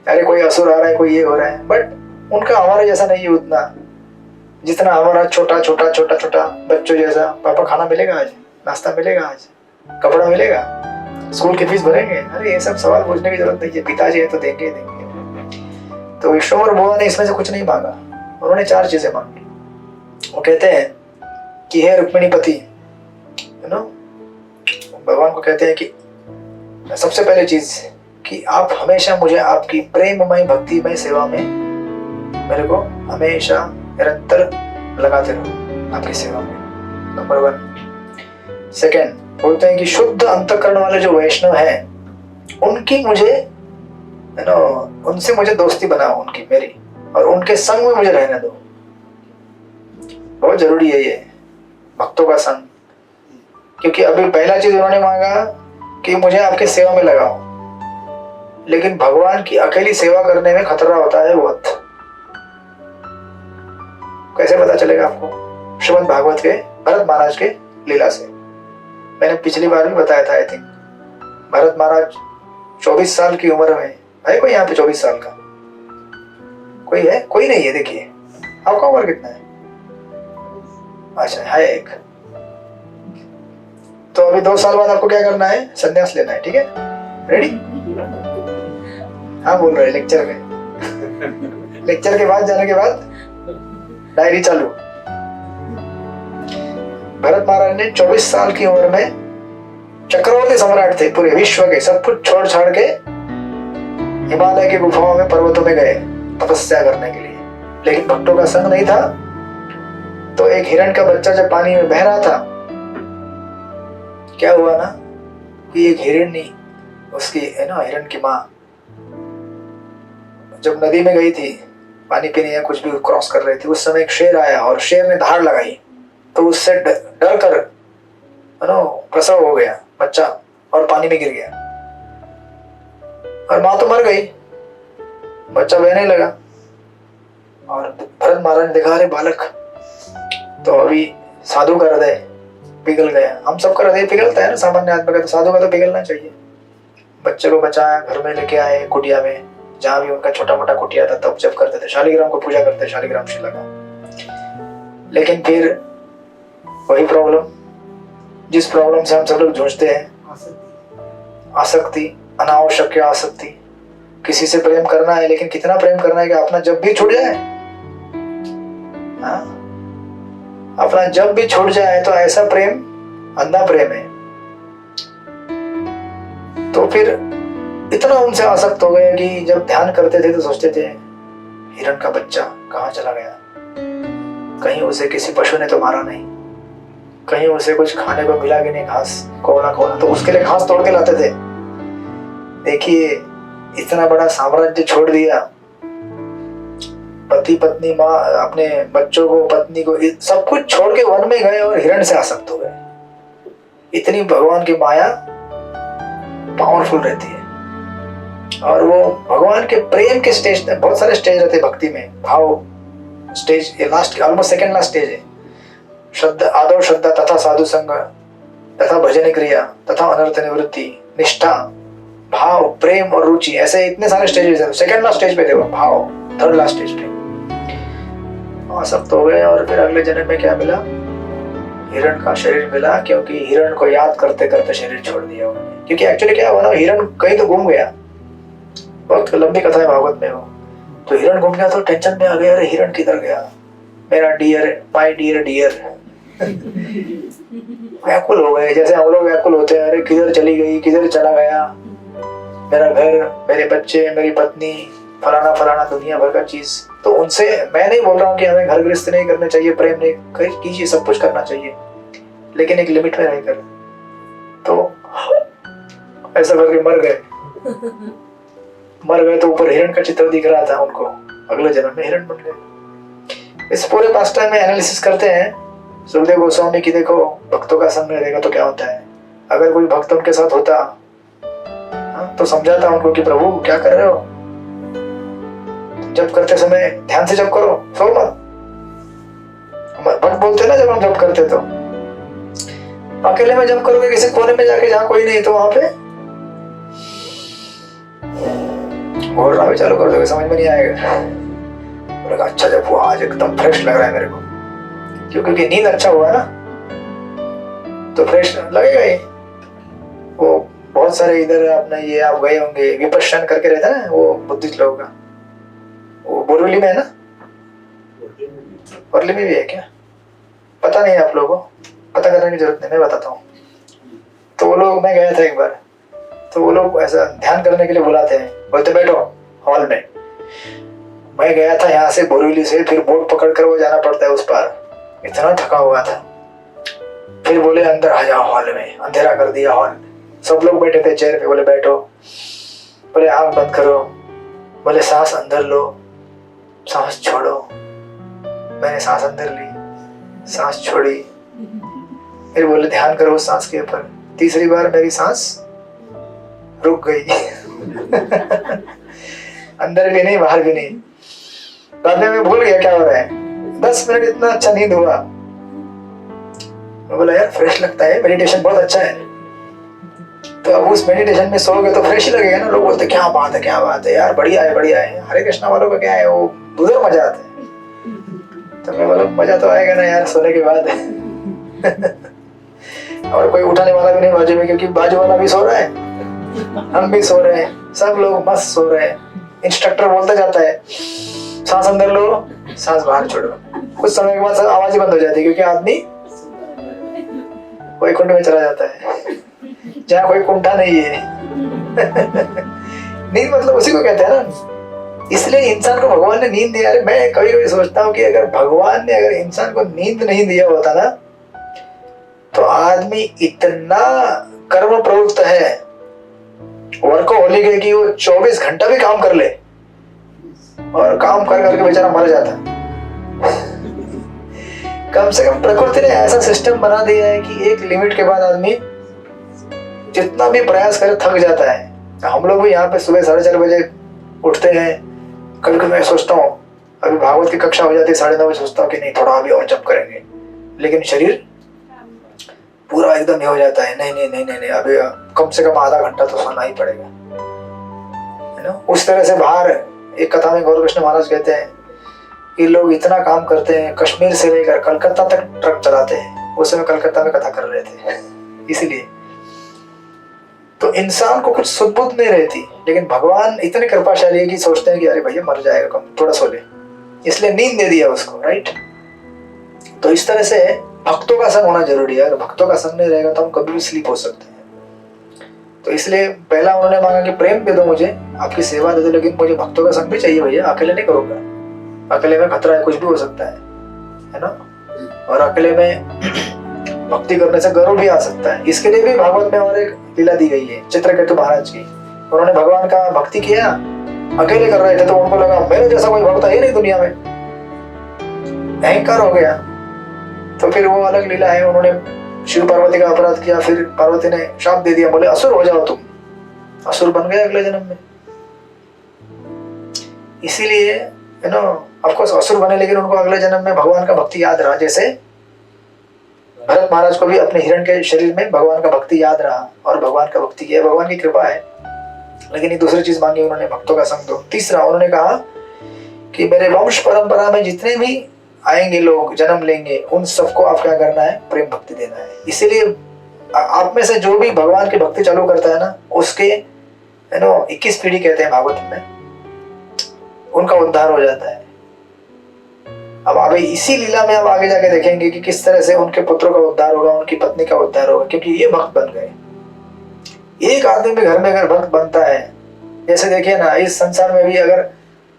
अरे कोई असुर आ रहा है, कोई ये हो रहा है, बट उनका हमारे जैसा नहीं है उतना, जितना हमारा छोटा छोटा छोटा छोटा बच्चों जैसा। पापा खाना मिलेगा आज, नाश्ता मिलेगा आज, कपड़ा मिलेगा, स्कूल की फीस भरेंगे। अरे ये सब सवाल पूछने की जरूरत नहीं है, पिताजी है तो देंगे देंगे। तो विश्वम्भर बुआ ने इसमें से कुछ नहीं मांगा, उन्होंने 4 चीजें मांगी। वो कहते हैं कि हे रुक्मिणीपति, यू नो, भगवान को कहते हैं कि सबसे पहले चीज कि आप हमेशा मुझे आपकी प्रेममय भक्तिमय सेवा में मेरे को हमेशा निरंतर लगाते रहो आपकी सेवा में, नंबर 1। सेकेंड बोलते हैं कि शुद्ध अंतःकरण वाले जो वैष्णव हैं उनकी मुझे, यू नो, उनसे मुझे दोस्ती बनाओ, उनकी मेरी, और उनके संग में मुझे रहने दो। बहुत जरूरी है ये भक्तों का संग, क्योंकि अभी पहला चीज उन्होंने मांगा कि मुझे आपके सेवा में लगाओ, लेकिन भगवान की अकेली सेवा करने में खतरा होता है बहुत। कैसे पता चलेगा आपको? श्रीमद् भागवत के भरत महाराज के लीला से। मैंने पिछली बार भी बताया था आई थिंक, भरत महाराज 24 साल की उम्र में है। कोई यहाँ पे 24 साल का कोई है? कोई नहीं है। देखिए आपका उम्र कितना है? अच्छा है एक। तो अभी 2 साल बाद आपको क्या करना है? संन्यास लेना है। ठीक है, रेडी? हाँ बोल रहे हैं लेक्चर में। लेक्चर के बाद जाने के बाद डायरी चालू। भरत महाराज ने 24 साल की उम्र में, चक्रवर्ती सम्राट थे पूरे विश्व के, सब कुछ छोड़ छाड़ के हिमालय की गुफाओं में, पर्वतों में गए तपस्या करने के लिए। लेकिन भक्तों का संग नहीं था। तो एक हिरण का बच्चा जब पानी में बह रहा था, क्या हुआ ना कि एक हिरणी, उसकी है ना हिरण की माँ, जब नदी में गई थी पानी पीने या कुछ भी क्रॉस कर रही थी, उस समय एक शेर आया और शेर ने धार लगाई। तो उससे डर कर प्रसव हो गया बच्चा और पानी में गिर गया और माँ तो मर गई, बच्चा बहने लगा। और भरत महाराज ने देखा, अरे बालक तो अभी साधु का हृदय पिघल गया। हम सबका हृदय पिघलता है ना सामान्य आदमी का, तो साधु का तो पिघलना चाहिए। बच्चे को बचाया, घर में लेके आए कुटिया में, जहां भी उनका छोटा मोटा कुटिया था तब जब करते थे, शालिग्राम को पूजा करते थे, शालिग्राम शिला का। लेकिन फिर वही प्रॉब्लम, जिस प्रॉब्लम से हम सब लोग जूझते हैं, आसक्ति, अनावश्यक आसक्ति। किसी से प्रेम करना है, लेकिन कितना प्रेम करना है कि अपना जब भी छूट जाए, अपना जब भी छूट जाए तो ऐसा प्रेम अंधा प्रेम है। तो फिर इतना उनसे आसक्त हो गए कि जब ध्यान करते थे तो सोचते थे हिरण का बच्चा कहाँ चला गया, कहीं उसे किसी पशु ने तो मारा नहीं, कहीं उसे कुछ खाने को मिला कि नहीं, घास कोना कोना, तो उसके लिए घास तोड़ के लाते थे। देखिए इतना बड़ा साम्राज्य छोड़ दिया, पति पत्नी, माँ, अपने बच्चों को, पत्नी को, सब कुछ छोड़ के वन में गए और हिरण से आसक्त हो गए। इतनी भगवान की माया पावरफुल रहती है। और वो भगवान के प्रेम के स्टेज, बहुत सारे स्टेज रहते हैं भक्ति में। भाव स्टेज, ये last, almost second last stage है। श्रद्धा, आदौ श्रद्धा तथा साधु संग तथा भजन क्रिया तथा अनर्थ निवृत्ति, निष्ठा, भाव, प्रेम और रुचि, ऐसे इतने सारे स्टेजेस हैं। सेकंड लास्ट स्टेज पे थे वो, भाव थर्ड लास्ट स्टेज पे। आसक्त हो गए और फिर अगले जन्म में क्या मिला? हिरण का शरीर मिला, क्योंकि हिरण को याद करते करते शरीर छोड़ दिया उन्होंने। क्योंकि एक्चुअली क्या हुआ ना, हिरण कहीं तो घूम गया, बहुत लंबी कथा है भागवत में वो। तो हिरण घूम गया तो टेंशन में आ गया, अरे हिरण किधर गया, मेरा डियर, माय डियर डियर। व्याकुल हो गए, जैसे हम लोग व्याकुल होते हैं, अरे किधर चली गई, किधर चला गया मेरा घर, मेरे बच्चे, मेरी पत्नी, फलाना फलाना दुनिया भर का चीज। तो उनसे मैं नहीं बोल रहा हूँ कि हमें घर गृहस्थ नहीं करने चाहिए, प्रेम नहीं कीजिए, सब कुछ करना चाहिए, लेकिन एक लिमिट में रहकर। तो ऐसा करके मर गए तो ऊपर हिरण का चित्र दिख रहा था उनको, अगले जन्म में हिरण बन गए। इस पूरे पास्ट टाइम में एनालिसिस करते हैं सुखदेव गोस्वामी की। देखो भक्तों का संग रहेगा तो क्या होता है। अगर कोई भक्त उनके साथ होता तो समझाता उनको कि प्रभु क्या कर रहे हो, जब करते समय ध्यान से जब करो, सो मत। भक्त बोलते ना जब हम जब करते तो अकेले में जब करोगे किसी कोने में जाके जहाँ कोई नहीं, तो वहां पे घोरना भी चालू कर दोगे, समझ में नहीं आएगा। बोलेगा अच्छा जब हुआ, आज एकदम फ्रेश लग रहा है मेरे को, क्योंकि नींद अच्छा हुआ ना तो फ्रेश लगेगा ही। वो बहुत सारे इधर आपने ये आप गए होंगे, विपश्यन करके रहता है ना वो बुद्धिस्ट लोगों का, वो बोरीवली में है ना, वर्ली में भी है क्या पता नहीं, आप लोगों को पता करने की जरूरत नहीं, मैं बताता हूँ। तो वो लोग, मैं गया था एक बार, तो वो लोग ऐसा ध्यान करने के लिए बुलाते हैं, बोलते बैठो हॉल में। मैं गया था यहाँ से बोरीवली से, फिर बोट पकड़ कर वो जाना पड़ता है उस पार, इतना थका हुआ था। फिर बोले अंदर आ जाओ हॉल में, अंधेरा कर दिया हॉल, सब लोग बैठे थे चेयर पे, बोले बैठो, बोले आंख बंद करो, बोले सांस अंदर लो, सांस छोड़ो। मैंने सांस अंदर ली, सांस छोड़ी, फिर बोले ध्यान करो सांस के ऊपर। तीसरी बार मेरी सांस रुक गई। अंदर भी नहीं बाहर भी नहीं। बाद में मैं भूल गया क्या हो रहा है। 10 मिनट इतना अच्छा नींद हुआ, मैं बोला यार फ्रेश लगता है, मेडिटेशन बहुत अच्छा है। तो अब उस मेडिटेशन में सो गए तो फ्रेश ही लगेगा ना। लोग बोलते क्या बात है, क्या बात है यार, बढ़िया है बढ़िया है। हरे कृष्णा वालों का क्या है, वो उधर मजा आता है। तो मैं बोला मजा तो आएगा ना यार सोने के बाद। और कोई उठाने वाला भी नहीं बाजू में, क्योंकि बाजू वाला भी सो रहा है, हम भी सो रहे हैं, सब लोग मस्त सो रहे हैं। इंस्ट्रक्टर बोलता जाता है सांस अंदर लो, सांस बाहर छोड़ो। कुछ समय के बाद आवाज ही बंद हो जाती है, क्योंकि आदमी कोई कुंड में चला जाता है जहाँ कोई कुंठा नहीं है। नींद मतलब उसी को कहते हैं ना। इसलिए इंसान को भगवान ने नींद दिया। अरे मैं कभी कभी सोचता हूँ कि अगर भगवान ने अगर इंसान को नींद नहीं दिया होता ना, तो आदमी इतना कर्म प्रवृत्त है, वर्कोहॉलिक है कि वो 24 घंटा भी काम कर ले और काम कर करके बेचारा मर जाता। कम से कम प्रकृति ने ऐसा सिस्टम बना दिया है कि एक लिमिट के बाद आदमी जितना भी प्रयास करे थक जाता है। हम लोग भी यहाँ पे सुबह 4:30 बजे उठते हैं। कभी कभी मैं सोचता हूँ, अभी भागवत की कक्षा हो जाती है 9:30 बजे, सोचता हूँ कि नहीं थोड़ा अभी और जप करेंगे, लेकिन शरीर पूरा एकदम ही हो जाता है, नहीं नहीं नहीं नहीं, नहीं अभी कम से कम आधा घंटा तो सोना ही पड़ेगा, है ना। उस तरह से बाहर एक कथा में गौर कृष्ण महाराज कहते हैं कि लोग इतना काम करते हैं, कश्मीर से लेकर कलकत्ता तक ट्रक चलाते हैं। उस समय कलकत्ता में कथा कर रहे थे। इसीलिए तो इंसान को कुछ सुध बुध नहीं रहती, लेकिन भगवान इतने कृपाशाली है कि सोचते हैं कि अरे भैया मर जाएगा, कम थोड़ा सो ले, इसलिए नींद दे दिया उसको, राइट। तो इस तरह से भक्तों का संग होना जरूरी है। अगर भक्तों का संग नहीं रहेगा तो हम कभी भी स्लीप हो सकते हैं। तो इसलिए पहला उन्होंने मांगा कि प्रेम दे दो मुझे, आपकी सेवा दे दो, लेकिन मुझे भक्तों का संग भी चाहिए भैया, अकेले नहीं करूंगा, अकेले में खतरा है, कुछ भी हो सकता है ना। और अकेले में भक्ति करने से गर्व भी आ सकता है। इसके लिए भी भागवत में और एक लीला दी गई है चित्रकेतु महाराज की। उन्होंने भगवान का भक्ति किया, अकेले कर रहे थे, तो उनको लगा मेरे जैसा कोई भक्त है नहीं दुनिया में, अहंकार हो गया। तो फिर वो अलग लीला है, उन्होंने शिव पार्वती का अपराध किया, फिर पार्वती ने शाप दे दिया, बोले असुर हो जाओ तुम। असुर बन गए अगले जन्म में। इसीलिए यू नो ऑफ कोर्स असुर बने, लेकिन उनको अगले जन्म में भगवान का भक्ति याद रहा। जैसे भरत महाराज को भी अपने हिरण के शरीर में भगवान का भक्ति याद रहा और भगवान का भक्ति किया, भगवान की कृपा है। लेकिन ये दूसरी चीज मांगी उन्होंने, भक्तों का संग दो। तीसरा उन्होंने कहा कि मेरे वंश परंपरा में जितने भी आएंगे लोग, जन्म लेंगे, उन सबको आप क्या करना है, प्रेम भक्ति देना है। इसीलिए आप में से जो भी भगवान की भक्ति चालू करता है ना, उसके 21 पीढ़ी कहते हैं भागवत में, उनका उद्धार हो जाता है। अब आगे इसी लीला में अब आगे जाके देखेंगे कि किस तरह से उनके पुत्रों का उद्धार होगा, उनकी पत्नी का उद्धार होगा, क्योंकि ये भक्त बन गए। एक आदमी के घर में अगर भक्त बनता है, जैसे देखिए ना, इस संसार में भी अगर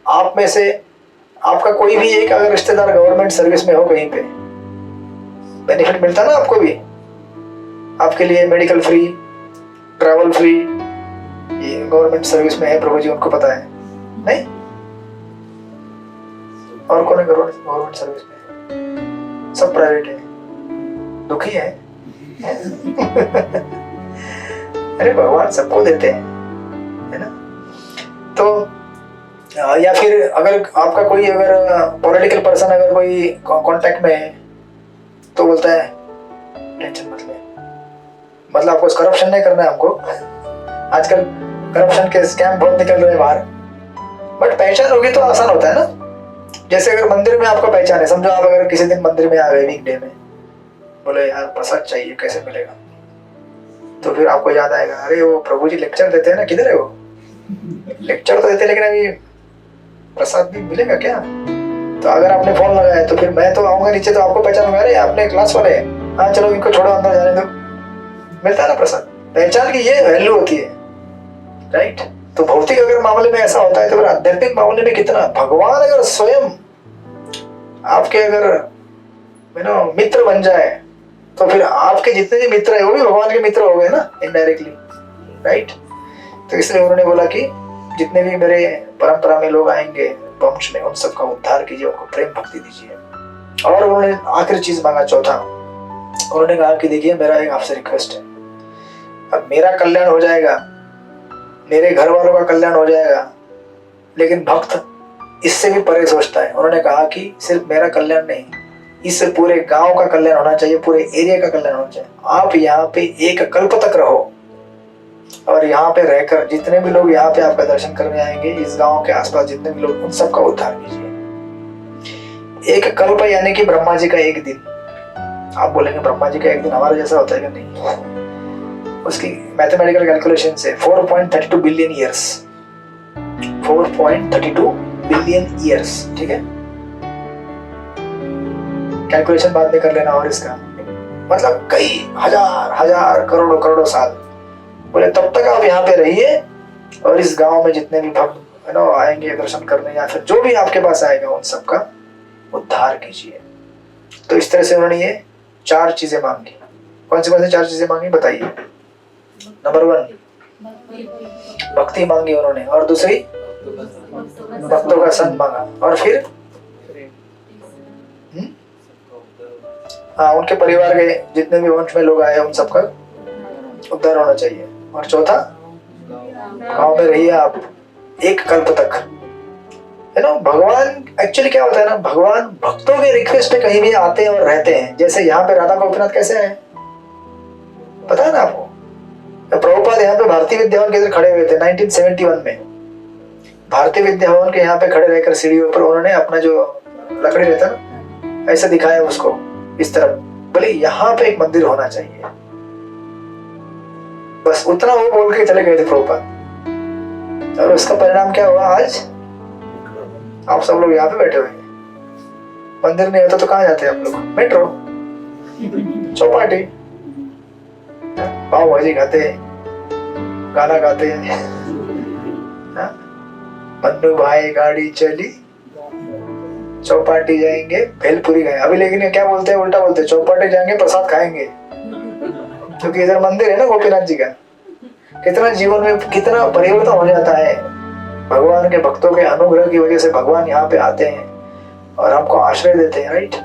आप में से आपका कोई भी एक अगर रिश्तेदार गवर्नमेंट सर्विस में हो, कहीं पे बेनिफिट मिलता ना आपको भी, आपके लिए मेडिकल फ्री, ट्रैवल फ्री, ये गवर्नमेंट सर्विस में है, प्रभु जी उनको पता है नहीं। और कौन है गवर्नमेंट सर्विस में, सब प्राइवेट है, दुखी है। अरे भगवान सबको देते हैं, है ना। तो या फिर अगर आपका कोई अगर पॉलिटिकल पर्सन अगर कोई कांटेक्ट में है, तो बोलता है टेंशन मत ले, मतलब आपको करप्शन नहीं करना है हमको। आजकल करप्शन के स्कैम बहुत निकल रहे हैं बाहर, बट पहचान होगी तो आसान होता है ना। जैसे अगर मंदिर में आपको पहचान है, समझो आप अगर किसी दिन मंदिर में आ गए वीकडे में, बोले यार प्रसाद चाहिए, कैसे मिलेगा, तो फिर आपको याद आएगा, अरे वो प्रभु जी लेक्चर देते हैं ना, किधर है वो, लेक्चर तो देते लेकिन अभी प्रसाद भी मिलेगा क्या। तो अगर आपने फोन लगाया तो फिर मैं तो आऊंगा नीचे, तो आपको पहचानूंगा, अरे आपने क्लास वाले हैं, हाँ चलो इनको छोड़ो अंदर जाने दो, मिलता है ना प्रसाद। पहचान की ये वैल्यू होती है, राइट। तो भौतिक अगर मामले में ऐसा होता है, तो फिर आध्यात्मिक मामले में कितना। भगवान अगर स्वयं आपके अगर मित्र बन जाए, तो फिर आपके जितने भी मित्र है वो भी भगवान के मित्र हो गए ना, इनडायरेक्टली, राइट। तो इसलिए उन्होंने बोला कि जितने भी मेरे परंपरा में लोग आएंगे वंश में, उन सबका उद्धार कीजिए, उनको प्रेम भक्ति दीजिए। और उन्होंने आखिरी चीज मांगा, चौथा उन्होंने कहा कि देखिए मेरा एक आपसे रिक्वेस्ट है, अब मेरा कल्याण हो जाएगा, मेरे घर वालों का कल्याण हो जाएगा, लेकिन भक्त इससे भी परे सोचता है। उन्होंने कहा कि सिर्फ मेरा कल्याण नहीं, इस पूरे गांव का कल्याण होना चाहिए, पूरे एरिया का कल्याण होना चाहिए। आप यहाँ पे एक कल्प तक रहो और यहाँ पे रहकर जितने भी लोग यहाँ पे आपका दर्शन करने आएंगे, इस गांव के आसपास जितने भी लोग, उन सबका उद्धार कीजिए। एक कल्प यानी कि ब्रह्मा जी का एक दिन। आप बोलेंगे ब्रह्मा जी का एक दिन हमारा जैसा होता है क्या? नहीं, उसकी मैथमेटिकल कैलकुलेशन से 4.32 बिलियन ईयर्स, 4.32 बिलियन ईयर्स, ठीक है। कैलकुलेशन बाद में कर लेना। और इसका मतलब कई हजार करोड़ों करोड़ों साल। बोले तब तक आप यहाँ पे रहिए और इस गांव में जितने भी भक्त है ना आएंगे दर्शन करने या फिर जो भी आपके पास आएगा उन सबका उद्धार कीजिए। तो इस तरह से उन्होंने ये 4 चीजें मांगी। कौन सी 4 चीजें मांगी बताइए? नंबर 1 भक्ति मांगी उन्होंने, और दूसरी भक्तों का संग मांगा, और फिर हाँ उनके परिवार के जितने भी वंश में लोग आए उन सबका उद्धार होना चाहिए। और चौथा, गांव में रहिए आप एक कल्प तक, है ना। भगवान एक्चुअली क्या होता है ना, भगवान भक्तों के रिक्वेस्ट पे कहीं भी आते हैं और रहते हैं। जैसे यहाँ पे राधा गोपीनाथ कैसे आए पता है ना आपको? तो प्रभुपाद यहाँ पे भारतीय विद्या भवन के इधर खड़े हुए थे 1971 में। भारतीय विद्या भवन के यहाँ पे खड़े रहकर सीढ़ियों पर उन्होंने अपना जो लकड़ी रहता ना ऐसा दिखाया उसको इस तरफ, बोले यहाँ पे एक मंदिर होना चाहिए। बस उतना वो बोल के चले गए थे प्रभुपाद। और उसका परिणाम क्या हुआ? आज आप सब लोग यहाँ पे बैठे हुए हैं। मंदिर नहीं होता तो कहाँ जाते आप लोग? मेट्रो, चौपाटी, पाव भाजी खाते, गाना गाते, मन्नू भाई गाड़ी चली, चौपाटी जाएंगे, भेलपुरी खाएंगे। अभी लेकिन क्या बोलते हैं, उल्टा बोलते हैं, चौपाटी जाएंगे प्रसाद खाएंगे, क्योंकि इधर मंदिर है ना गोपीनाथ जी का। कितना जीवन में कितना परिवर्तन हो जाता है भगवान के भक्तों के अनुग्रह की वजह से। भगवान यहाँ पे आते हैं और हमको आश्रय देते हैं, राइट।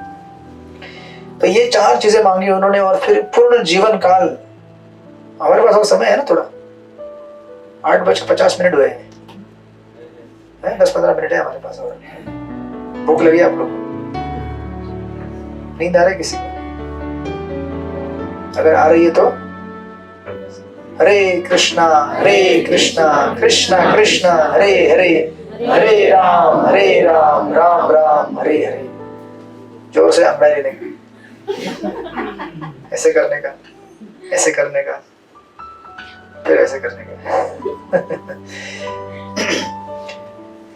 तो ये 4 चीजें मांगी उन्होंने। और फिर पूर्ण जीवन काल, हमारे पास वो समय है ना थोड़ा, 8:50 हुए हैं, 10-15 मिनट है हमारे पास। और भूख लगी आप लोग? नींद आ रही किसी को? अगर आ रही है तो हरे कृष्णा कृष्णा कृष्णा हरे हरे, हरे राम राम राम हरे हरे। जोर से अंडा लेने का, ऐसे करने का, ऐसे करने का, फिर ऐसे करने का।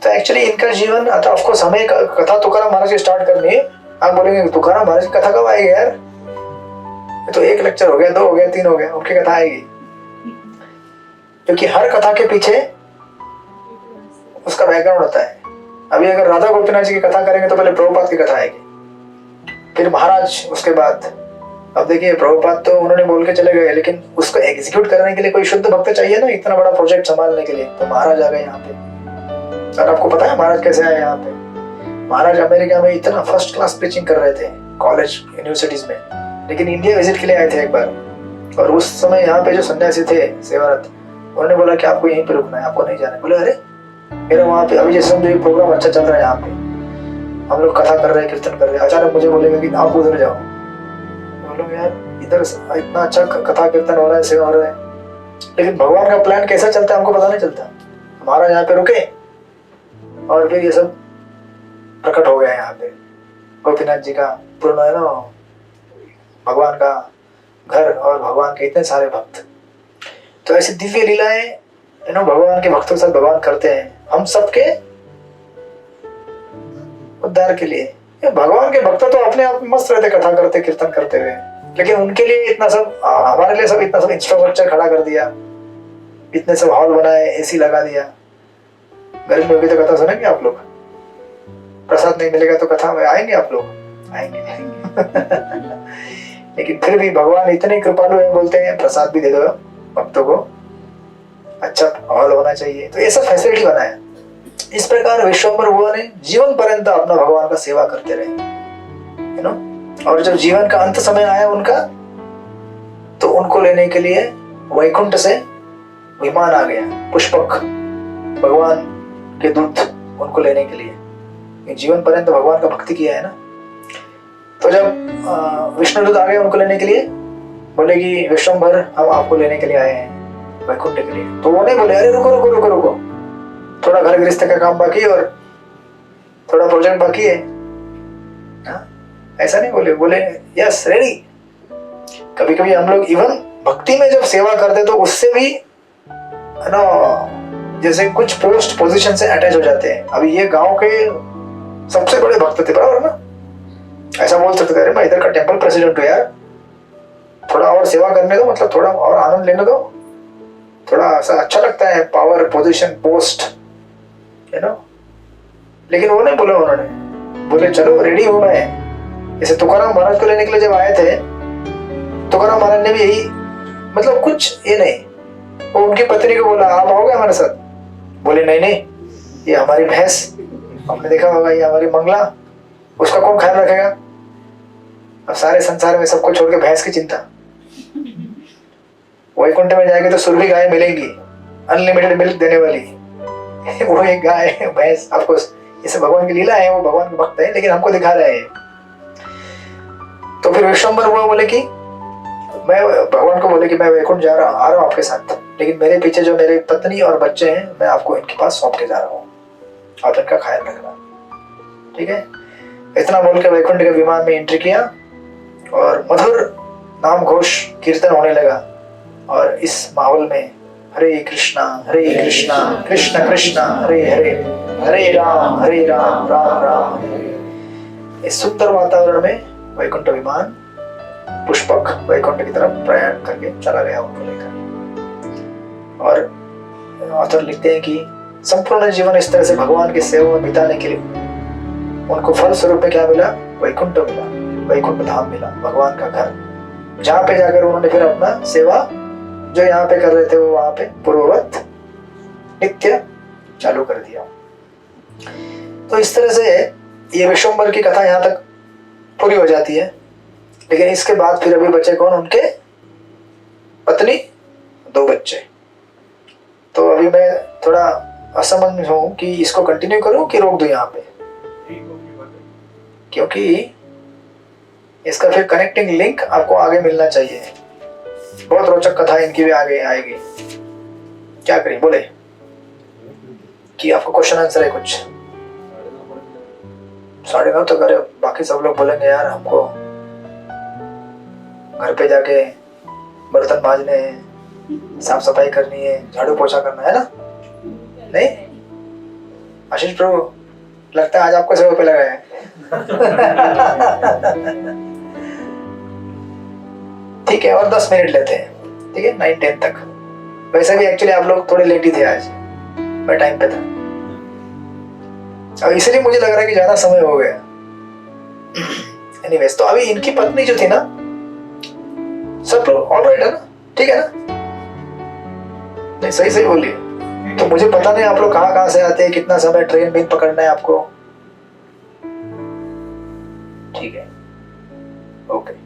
तो एक्चुअली इनका जीवन ऑफ कोर्स हमें कथा तुकाराम महाराज की स्टार्ट करनी है। आप बोलेंगे तुकाराम महाराज की कथा कब आएगी यार? तो 1 लेक्चर हो गया, 2 हो गया, 3 हो गया, उनकी कथा आएगी। क्योंकि हर कथा के पीछे उसका बैकग्राउंड होता है। अभी अगर राधा गोपीनाथ जी की कथा करेंगे तो पहले प्रभुपाद की कथा आएगी, फिर महाराज, उसके बाद। अब देखिए प्रभुपाद तो उन्होंने बोल के चले गए, लेकिन उसको एग्जीक्यूट करने के लिए कोई शुद्ध भक्त चाहिए ना, इतना बड़ा प्रोजेक्ट संभालने के लिए। तो महाराज आ गए यहाँ पे। और आपको पता है महाराज कैसे आए यहाँ पे? महाराज अमेरिका में इतना फर्स्ट क्लास प्रीचिंग कर रहे थे कॉलेज यूनिवर्सिटीज में, लेकिन इंडिया विजिट के लिए आए थे एक बार। और उस समय यहाँ पे जो सन्यासी थे सेवारत, उन्होंने बोला कि आपको यहीं पे रुकना है, आपको नहीं जाना है। बोले अरे मेरा वहाँ पे अभी जैसे समझो प्रोग्राम अच्छा चल रहा है, यहाँ पे हम लोग कथा कर रहे हैं, कीर्तन कर रहे हैं, अचानक मुझे बोलेगा कि आप उधर जाओ। बोलो यार इधर इतना अच्छा कथा कीर्तन हो रहा है, सेवा हो रहा है, लेकिन भगवान का प्लान कैसा चलता है हमको पता नहीं चलता। हमारा यहाँ पे रुके और फिर ये सब प्रकट हो गया यहाँ पे। गोपीनाथ जी का पूर्ण है ना भगवान का घर और भगवान के इतने सारे भक्त। तो ऐसी दिव्य लीलाएं है ना भगवान के भक्तों के साथ भगवान करते हैं, हम सबके उद्धार के लिए। भगवान के भक्त तो अपने आप मस्त रहते कथा करते कीर्तन करते हुए, लेकिन उनके लिए इतना सब, हमारे लिए सब इतना सब इंफ्रास्ट्रक्चर खड़ा कर दिया, इतने सब हॉल बनाए, एसी लगा दिया। गर्मी होगी तो कथा सुनेंगे आप लोग? प्रसाद नहीं मिलेगा तो कथा में आएंगे आप लोग? आएंगे। लेकिन फिर भी भगवान इतने कृपालु है, बोलते हैं प्रसाद भी दे दो भक्तों को, अच्छा हॉल होना चाहिए। तो ये सब फैसिलिटी बनाया। इस प्रकार विश्वम्भर हुआ ने जीवन पर्यंत अपना भगवान का सेवा करते रहे, यू नो। और जब जीवन का अंत समय आया उनका, तो उनको लेने के लिए वैकुंठ से विमान आ गया, पुष्पक, भगवान के दूत उनको लेने के लिए। जीवन पर्यंत भगवान का भक्ति किया है ना। तो जब विष्णुदूत आ गए उनको लेने के लिए, बोले कि विश्वम्भर हम आपको लेने के लिए आए हैं वैकुंठ के लिए। तो वो नहीं बोले अरे रुको रुको रुको रुको, थोड़ा घर गृहस्थ का काम बाकी है और थोड़ा प्रोजेक्ट बाकी है, ऐसा नहीं बोले। बोले यस रेडी। कभी कभी हम लोग इवन भक्ति में जब सेवा करते तो उससे भी ना जैसे कुछ पोस्ट पोजीशन से अटैच हो जाते हैं। अभी ये गांव के सबसे बड़े भक्त थे बराबर ना, ऐसा बोल सकते थे मैं इधर का टेंपल प्रेसिडेंट हूँ यार, थोड़ा और सेवा करने दो, मतलब थोड़ा और आनंद लेने दो, थोड़ा ऐसा अच्छा लगता है power position post you know. लेकिन वो नहीं बोला उन्होंने, बोले चलो रेडी हूं मैं। जैसे तुकाराम महाराज को लेने के लिए जब आए थे, तुकाराम महाराज ने भी यही मतलब कुछ ये नहीं, वो उनकी पत्नी को बोला आप आओगे हमारे साथ, बोले नहीं नहीं ये हमारी भैंस, आपने देखा होगा ये हमारी मंगला, उसका कौन ख्याल रखेगा। अब सारे संसार में सबको छोड़ के भैंस की चिंता, वैकुंठ में जाएंगे तो सुरभि गाय मिलेंगी अनलिमिटेड मिल्क देने वाली वो एक गाय भैंस, आपको ये सब भगवान की लीला है, वो भगवान के भक्त है लेकिन हमको दिखा रहे हैं। तो फिर विश्वम्भर हुआ, बोले कि मैं भगवान को बोले कि मैं वैकुंठ आ रहा हूँ आपके साथ, लेकिन मेरे पीछे जो मेरे पत्नी और बच्चे हैं मैं आपको इनके पास सौंप के जा रहा हूँ, आप इनका ख्याल रखना, ठीक है। इतना बोल के वैकुंठ के विमान में एंट्री किया और मधुर नाम घोष कीर्तन होने लगा। और इस माहौल में हरे कृष्णा कृष्ण कृष्ण हरे हरे, हरे राम राम राम हरे। इस सुंदर वातावरण में वैकुंठ विमान पुष्पक वैकुंठ की तरफ प्रयाण करके चला गया उनको लेकर। और ऑथर लिखते हैं कि संपूर्ण जीवन इस तरह से भगवान की सेवा में बिताने के लिए उनको फल स्वरूप में क्या मिला, वैकुंठ मिला, वैकुंठ धाम मिला, भगवान का घर, जहाँ पे जाकर उन्होंने फिर अपना सेवा जो यहाँ पे कर रहे थे वो वहां पे पूर्ववत नित्य चालू कर दिया। तो इस तरह से ये विश्वम्भर की कथा यहाँ तक पूरी हो जाती है। लेकिन इसके बाद फिर अभी बचे कौन, उनके पत्नी, 2 बच्चे। तो अभी मैं थोड़ा असमंजस हूँ कि इसको कंटिन्यू करूँ कि रोक दूं यहाँ पे, क्योंकि इसका फिर कनेक्टिंग लिंक आपको आगे मिलना चाहिए। बहुत रोचक कथा इनकी भी आगे आएगी। क्या करें, बोले कि आपको क्वेश्चन आंसर है कुछ? 9:30 तो करे, बाकी सब लोग बोलेंगे यार हमको घर पे जाके बर्तन मांजने हैं, साफ सफाई करनी है, झाड़ू पोछा करना है ना। नहीं आशीष प्रभु, लगता है आज आपको सेवा पे लगा है ठीक है, और 10 मिनट लेते हैं, ठीक है, 9-10 तक। वैसे भी एक्चुअली आप लोग थोड़े लेट ही थे आज, मैं टाइम पे था, और इसलिए मुझे लग रहा है कि ज्यादा समय हो गया। एनीवेज, तो अभी इनकी पत्नी जो थी ना, सब लोग ऑलराइट है ना, ठीक है ना? नहीं सही बोलिए। तो मुझे पता नहीं आप लोग कहाँ से आते हैं, कितना समय ट्रेन भी पकड़ना है आपको, ठीक है, ओके।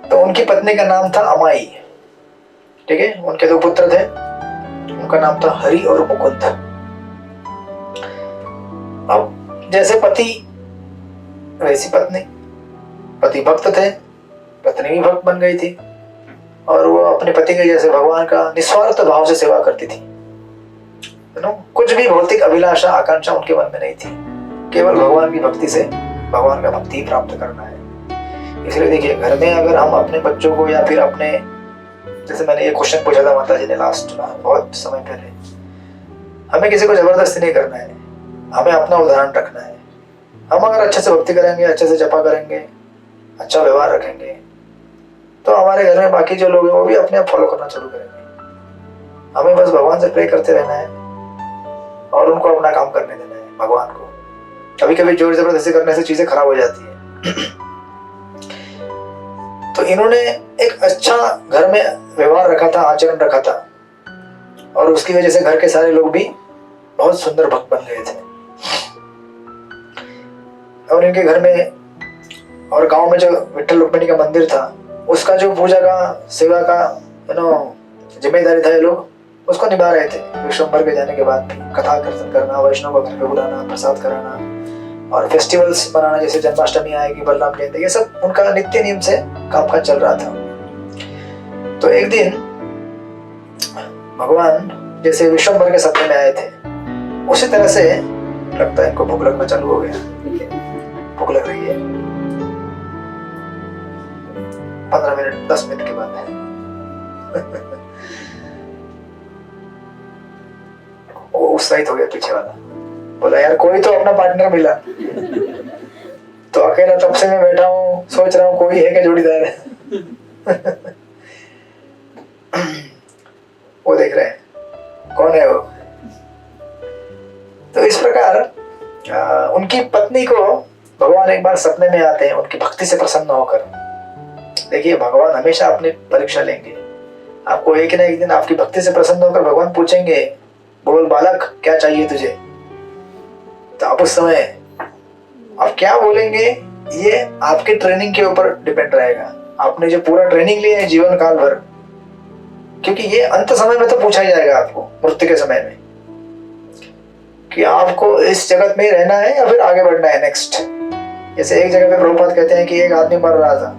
तो उनकी पत्नी का नाम था अमाई, ठीक है। उनके 2 पुत्र थे, उनका नाम था हरि और मुकुंद। अब जैसे पति वैसी पत्नी, पति भक्त थे, पत्नी भी भक्त बन गई थी, और वो अपने पति के जैसे भगवान का निस्वार्थ भाव से सेवा करती थी। कुछ भी भौतिक अभिलाषा आकांक्षा उनके मन में नहीं थी, केवल भगवान की भक्ति से भगवान का भक्ति प्राप्त करना है। इसलिए देखिए, घर में अगर हम अपने बच्चों को या फिर अपने, जैसे मैंने ये क्वेश्चन पूछा था माता जी ने लास्ट बहुत समय पहले, हमें किसी को जबरदस्ती नहीं करना है, हमें अपना उदाहरण रखना है। हम अगर अच्छे से भक्ति करेंगे, अच्छे से जपा करेंगे, अच्छा व्यवहार रखेंगे, तो हमारे घर में बाकी जो लोग हैं वो भी अपने आप फॉलो करना शुरू करेंगे। हमें बस भगवान से प्रे करते रहना है और उनको अपना काम करने देना है भगवान को। कभी कभी जोर जबरदस्ती करने से चीजें खराब हो जाती है। तो इन्होंने एक अच्छा घर में व्यवहार रखा था, आचरण रखा था, और उसकी वजह से घर के सारे लोग भी बहुत सुंदर भक्त बन गए थे। और इनके घर में और गांव में जो विठ्ठल रुक्मिणी का मंदिर था, उसका जो पूजा का सेवा का जिम्मेदारी था, ये लोग उसको निभा रहे थे। विश्वम्भर के जाने के बाद भी कथा कीर्तन करना, वैष्णव को घर पे बुलाना, प्रसाद कराना, और फेस्टिवल्स मनाना, जैसे जन्माष्टमी आएगी, बलराम जयंती, ये सब उनका नित्य नियम से काम चल रहा था। तो एक दिन भगवान जैसे विश्वम्भर के सपने में आए थे, उसी तरह से लगता है इनको भूख लगना चालू हो गया। भूख लग रही है 15 मिनट 10 मिनट के बाद वो उत्साहित हो गया पीछे वाला, बोला यार कोई तो अपना पार्टनर मिला। तो अकेला तब से मैं बैठा हूँ, सोच रहा हूँ कोई है क्या जोड़ीदार है। वो देख रहे हैं कौन है वो। तो इस प्रकार उनकी पत्नी को भगवान एक बार सपने में आते हैं, उनकी भक्ति से प्रसन्न होकर। देखिए भगवान हमेशा अपनी परीक्षा लेंगे, आपको एक ना एक दिन आपकी भक्ति से प्रसन्न होकर भगवान पूछेंगे, बोल बालक क्या चाहिए तुझे। तो आप उस समय आप क्या बोलेंगे, ये आपके ट्रेनिंग के ऊपर डिपेंड रहेगा। आपने जो पूरा ट्रेनिंग लिया है जीवन काल भर, क्योंकि ये अंत समय में तो पूछा ही जाएगा आपको, मृत्यु के समय में, कि आपको इस जगत में ही रहना है या फिर आगे बढ़ना है नेक्स्ट। जैसे एक जगह पे प्रभुपाद कहते हैं कि एक आदमी मर रहा था,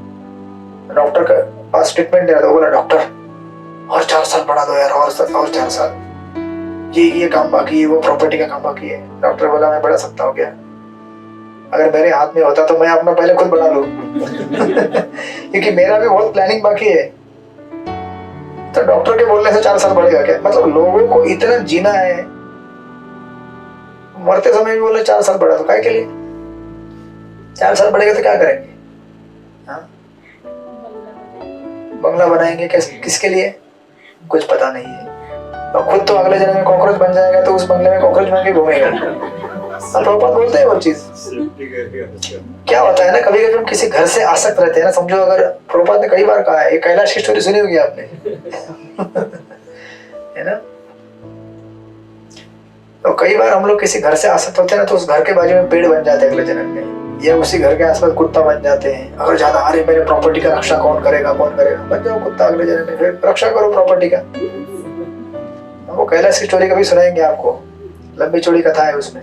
डॉक्टर के पास ट्रीटमेंट दे रहा था, बोला डॉक्टर और 4 साल बढ़ा दो यार, और 4 साल, ये काम बाकी है, वो प्रॉपर्टी का काम बाकी है। डॉक्टर बोला मैं बढ़ा सकता हूँ क्या, अगर मेरे हाथ में होता तो मैं अपना पहले खुद बढ़ा लूं। क्योंकि मेरा भी बहुत प्लानिंग बाकी है। तो डॉक्टर के बोलने से 4 साल बढ़ेगा क्या, मतलब लोगों को इतना जीना है, मरते समय भी बोले 4 साल बढ़ा, तो काय के लिए 4 साल बढ़ेगा तो क्या करेंगे, बंगला बनाएंगे किसके लिए, कुछ पता नहीं है। और खुद तो अगले जन्म में कॉकरोच बन जाएगा, तो उस बंगले में कॉकरोच बन के घूमेगा। प्रभुपाद बोलते हैं वो चीज। क्या होता है ना, कभी कभी हम किसी घर से आसक्त रहते हैं ना, समझो अगर प्रभुपाद ने कई बार कहा है, कैलाश की स्टोरी सुनी होगी आपने। है ना, तो कई बार हम लोग किसी घर से आसक्त होते हैं ना, तो उस घर के बाजू में पेड़ बन जाते हैं अगले जन्म में, या उसी घर के आसपास कुत्ता बन जाते हैं। अगर ज्यादा अरे मेरे प्रॉपर्टी का रक्षा कौन करेगा, बन जाओ कुत्ता अगले जन्म में, फिर रक्षा करो प्रॉपर्टी का। वो कैलाश की स्टोरी कभी सुनाएंगे आपको, लंबी चौड़ी कथा है उसमें।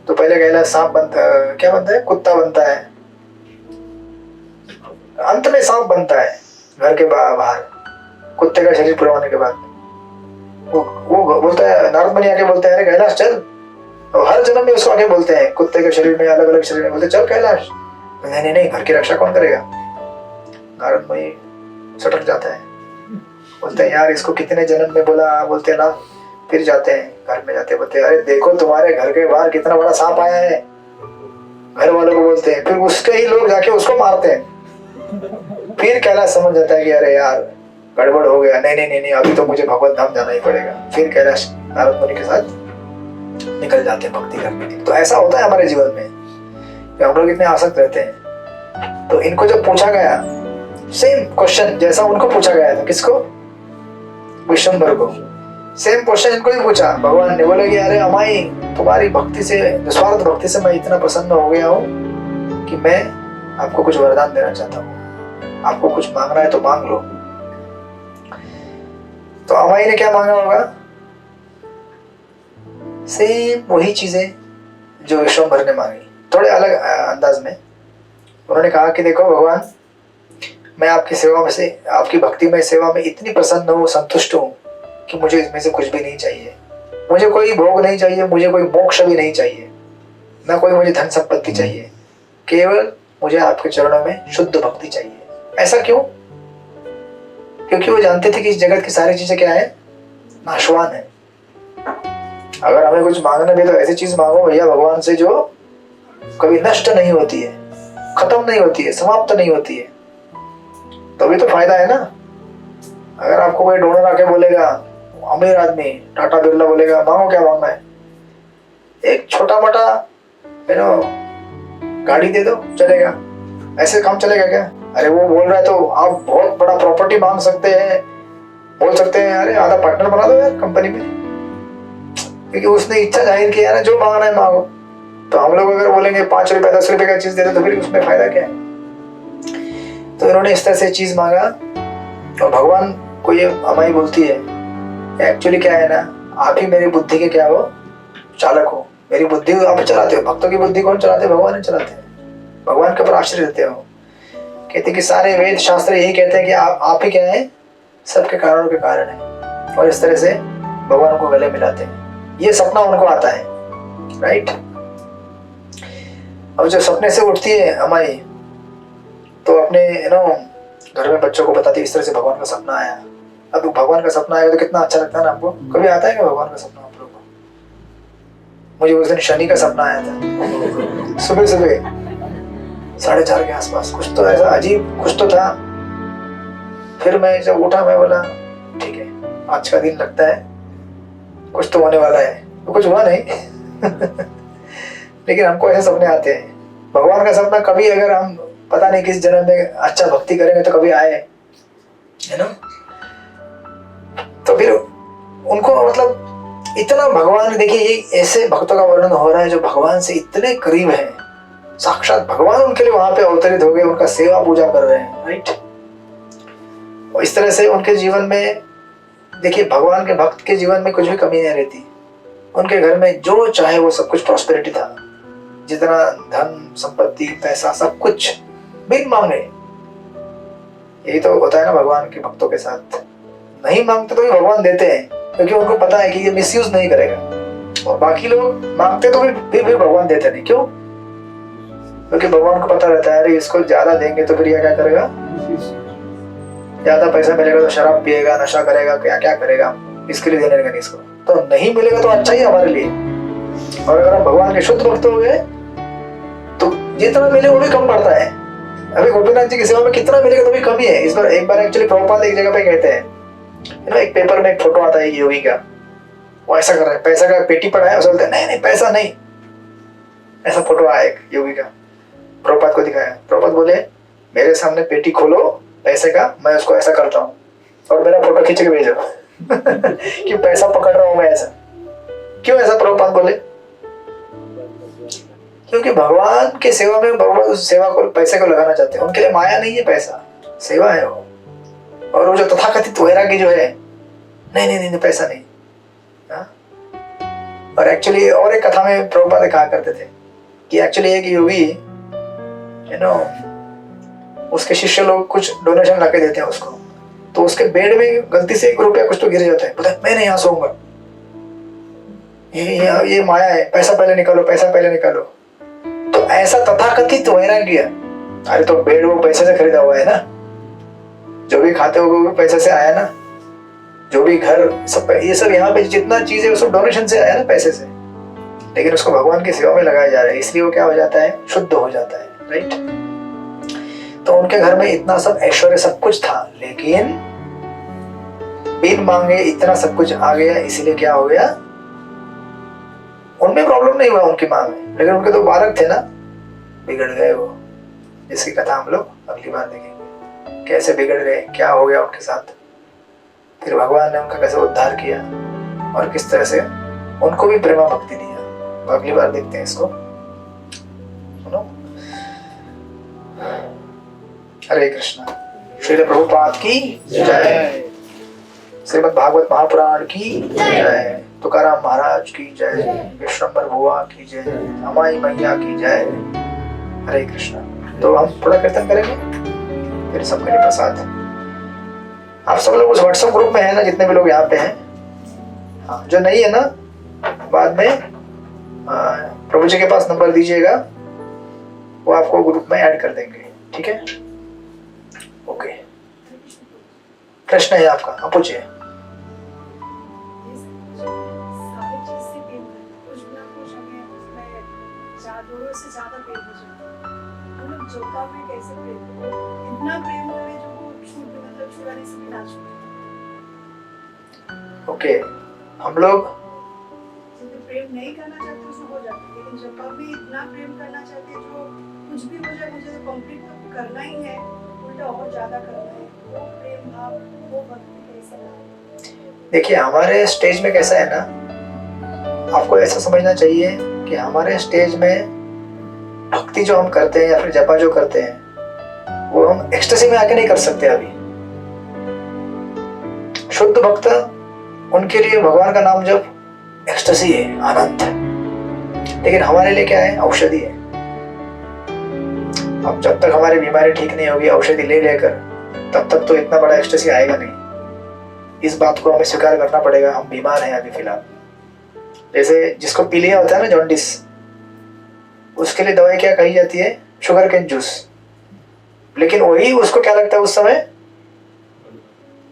तो पहले कैलाश सांप बनता है, क्या बनता है, कुत्ता बनता है, अंत में सांप बनता है घर के बाहर, कुत्ते का शरीर पूरा होने के बाद। वो बोलता है, नारद मुनि आके बोलते हैं अरे कैलाश चल, और हर जन्म में उसको आके बोलते हैं, कुत्ते के शरीर में अलग अलग शरीर में बोलते चल कैलाश। नहीं नहीं, घर की रक्षा कौन करेगा। नारद मुनि सटक जाता है, बोलते हैं यार इसको कितने जन्म में बोला, बोलते हैं ना। फिर जाते हैं घर में, जाते बोलते हैं अरे देखो तुम्हारे घर के बाहर कितना बड़ा सांप आया है, घर वालों को बोलते हैं। फिर उसके ही लोग जाके उसको मारते हैं। फिर कैलाश समझ जाता है कि अरे यार गड़बड़ हो गया, नहीं अभी तो मुझे भगवत धाम जाना ही पड़ेगा। फिर कैलाश नारद मुनि के साथ निकल जाते हैं भक्ति करने के लिए। तो ऐसा होता है हमारे जीवन में, हम लोग इतने आसक्त रहते हैं। तो इनको जब पूछा गया सेम क्वेश्चन जैसा उनको पूछा गया था, किसको, विश्वम्भर को, सेम क्वेश्चन इनको ही पूछा। भगवान ने बोले कि अरे अमाई तुम्हारी भक्ति से, निस्वार्थ भक्ति से मैं इतना प्रसन्न हो गया हूँ कि मैं आपको कुछ वरदान देना चाहता हूँ, आपको कुछ मांगना है तो मांग लो। तो अमाई ने क्या मांगा होगा, सेम वही चीजें जो विश्वम्भर ने मांगी, थोड़े अलग अंदाज में। उन्होंने कहा कि देखो भगवान, मैं आपकी सेवा में से, आपकी भक्ति में सेवा में इतनी प्रसन्न हूँ, संतुष्ट हूँ कि मुझे इसमें से कुछ भी नहीं चाहिए। मुझे कोई भोग नहीं चाहिए, मुझे कोई मोक्ष भी नहीं चाहिए, ना कोई मुझे धन संपत्ति चाहिए, केवल मुझे आपके चरणों में शुद्ध भक्ति चाहिए। ऐसा क्यों, क्योंकि वो जानते थे कि इस जगत की सारी चीजें क्या है, नाशवान है। अगर हमें कुछ मांगना भी तो ऐसी चीज मांगो भैया भगवान से जो कभी नष्ट नहीं होती है, खत्म नहीं होती है, समाप्त नहीं होती है, तभी तो फायदा है ना। अगर आपको कोई डोनर आके बोलेगा, अमीर आदमी टाटा बिरला बोलेगा मांगो क्या मांगना है, एक छोटा मोटा गाड़ी दे दो, चलेगा, ऐसे काम चलेगा क्या। अरे वो बोल रहा है तो आप बहुत बड़ा प्रॉपर्टी मांग सकते हैं, बोल सकते हैं अरे आधा पार्टनर बना दो यार कंपनी में, क्योंकि उसने इच्छा जाहिर किया ना, जो मांगना है मांगो। तो हम लोग अगर बोलेंगे 5 रुपए 10 रुपए का चीज दे दो, तो फिर उसमें फायदा क्या है। तो इन्होंने इस तरह से चीज मांगा, और भगवान को ये अमाई बोलती है एक्चुअली क्या है ना, आप ही मेरी बुद्धि के क्या हो, चालक हो, मेरी बुद्धि आप चलाते हो, भक्तों की बुद्धि कौन चलाते हैं? भगवान ही चलाते हैं, भगवान के ऊपर आश्रय रहते हो। कहते कि सारे वेद शास्त्र यही कहते हैं कि आप ही क्या है, सबके कारणों के कारण है, और इस तरह से भगवान को गले मिलाते हैं। ये सपना उनको आता है, राइट। अब जब सपने से उठती है हमारी, तो अपने घर में बच्चों को बताती है इस तरह से भगवान का सपना आया। अब भगवान का सपना आएगा तो कितना अच्छा लगता है ना आपको। कभी आता है क्या भगवान का सपना आप लोगों को? मुझे उस दिन शनि का सपना आया था, सुबह सुबह 4:30 के आसपास। कुछ तो ऐसा अजीब कुछ तो था। फिर मैं जब उठा, मैं बोला ठीक है, आज का दिन लगता है कुछ तो होने वाला है। तो कुछ हुआ नहीं लेकिन हमको ऐसे सपने आते हैं। भगवान का सपना कभी अगर हम पता नहीं किस जन्म में अच्छा भक्ति करेंगे तो कभी आए, है ना। तो फिर उनको मतलब इतना भगवान, देखिए ये ऐसे भक्तों का वर्णन हो रहा है जो भगवान से इतने करीब है, साक्षात भगवान उनके लिए वहां पे अवतरित हो गए, उनका सेवा पूजा कर रहे हैं, राइट। और इस तरह से उनके जीवन में देखिए, भगवान के भक्त के जीवन में कुछ भी कमी नहीं रहती। उनके घर में जो चाहे वो सब कुछ प्रॉस्पेरिटी था, जितना धन संपत्ति पैसा सब कुछ बिन मांगे। यही तो होता है ना भगवान के भक्तों के साथ। नहीं मांगते तो भी भगवान देते हैं, क्योंकि उनको पता है कि ये मिसयूज नहीं करेगा। और बाकी लोग मांगते तो भी भगवान देते नहीं। क्यों? क्योंकि भगवान को पता रहता है अरे इसको ज्यादा देंगे तो फिर ये क्या करेगा, ज्यादा पैसा मिलेगा तो शराब पिएगा, नशा करेगा, क्या क्या करेगा, इसके लिए देने नहीं इसको। तो नहीं मिलेगा तो अच्छा ही हमारे लिए। और अगर हम भगवान के शुद्ध भक्त हो गए तो जितना मिले वो भी कम पड़ता है। अभी गोपीनाथ जी की सेवा में कितना मिलेगा तो भी कम ही है। इस बार एक बार एक्चुअली प्रभुपाद एक जगह पे कहते हैं, एक पेपर में एक फोटो आता है योगी का, वो ऐसा कर रहा है, पैसा का पेटी पड़ा है, बोलते हैं नहीं पैसा नहीं। ऐसा फोटो आया एक योगी का, प्रभुपाद को दिखाया। प्रभुपाद बोले मेरे सामने पेटी खोलो पैसे का, मैं उसको ऐसा करता हूँ और मेरा फोटो खींच के भेजो कि पैसा पकड़ रहा हूं मैं ऐसा। क्यों ऐसा प्रभुपाद बोले? क्योंकि भगवान के सेवा में भगवान उस सेवा को, पैसे को लगाना चाहते हैं। उनके लिए माया नहीं है, पैसा सेवा है वो। और वो जो तथाकथित वैरागी जो है, नहीं नहीं नहीं पैसा नहीं। और एक्चुअली और एक कथा में प्रभुपाद कहा करते थे कि एक्चुअली एक योगी उसके शिष्य लोग कुछ डोनेशन लाके देते हैं उसको, तो उसके बेड में गलती से 1 रुपया कुछ तो गिर जाता है। बोलता है मैं नहीं यहाँ सोऊंगा, ये माया है, पैसा पहले निकालो, पैसा पहले निकालो। तो ऐसा तथाकथित वैराग्य, अरे तो बेड वो पैसे से खरीदा हुआ है ना, जो भी खाते हो वो पैसे से आया ना, जो भी घर सब, ये सब यहाँ पे जितना चीज है वो सब डोनेशन से आया ना, पैसे से। लेकिन उसको भगवान की सेवा में लगाया जा रहा है, इसलिए वो क्या हो जाता है, शुद्ध हो जाता है, राइट। तो उनके घर में इतना सब ऐश्वर्य सब कुछ था, लेकिन बिन मांगे इतना सब कुछ आ गया, इसीलिए क्या हो गया, उनमें प्रॉब्लम नहीं हुआ उनकी माँ में, लेकिन उनके 2 बालक थे ना, बिगड़ गए वो, जिसकी कथा हम लोग अगली बार देखेंगे, कैसे बिगड़ गए, क्या हो गया उनके साथ। फिर भगवान ने उनका कैसे उद्धार किया और किस तरह से उनको भी प्रेमा भक्ति दिया, तो अगली बार देखते हैं इसको। सुनो, हरे कृष्णा। श्रील प्रभुपाद की जय, श्रीमद् भागवत महापुराण की जय, तुकाराम महाराज की जय, विश्वम्भर बुआ की जय, अमाई मैया की जय। हरे कृष्णा। तो हम थोड़ा कीर्तन करेंगे, फिर सबके लिए प्रसाद। आप सब लोग उस व्हाट्सएप ग्रुप में है ना, जितने भी लोग यहाँ पे हैं। हाँ, जो नहीं है ना, बाद में प्रभु जी के पास नंबर दीजिएगा, वो आपको ग्रुप में ऐड कर देंगे, ठीक है। ओके, प्रश्न है आपका, आप पूछिए। ओके, हम लोग प्रेम नहीं करना चाहते उसमें हो जाता है, लेकिन जब कभी इतना प्रेम करना चाहते हैं जो कुछ भी हो जाए, मुझे तो कंप्लीट तो करना ही है, उल्टा और ज्यादा करना है, वो प्रेम भाव, वो भक्ति कैसा है? देखिए, हमारे स्टेज में कैसा है ना, आपको ऐसा समझना चाहिए कि हमारे स्टेज में भक्ति जो हम करते हैं या फिर जपा जो करते हैं, वो हम एक्सटेसी में आके नहीं कर सकते। अभी शुद्ध भक्त, उनके लिए भगवान का नाम जब एक्सटेसी है, आनंद है, लेकिन हमारे लिए क्या है? औषधि है। अब जब तक हमारी बीमारी ठीक नहीं होगी औषधि ले लेकर, तब तक तो इतना बड़ा एक्सटेसी आएगा नहीं। इस बात को हमें स्वीकार करना पड़ेगा, हम बीमार हैं अभी फिलहाल। जैसे जिसको पीलिया होता है ना, जॉन्डिस, उसके लिए दवाई क्या कही जाती है? Sugar cane juice. लेकिन वही उसको क्या लगता है उस समय?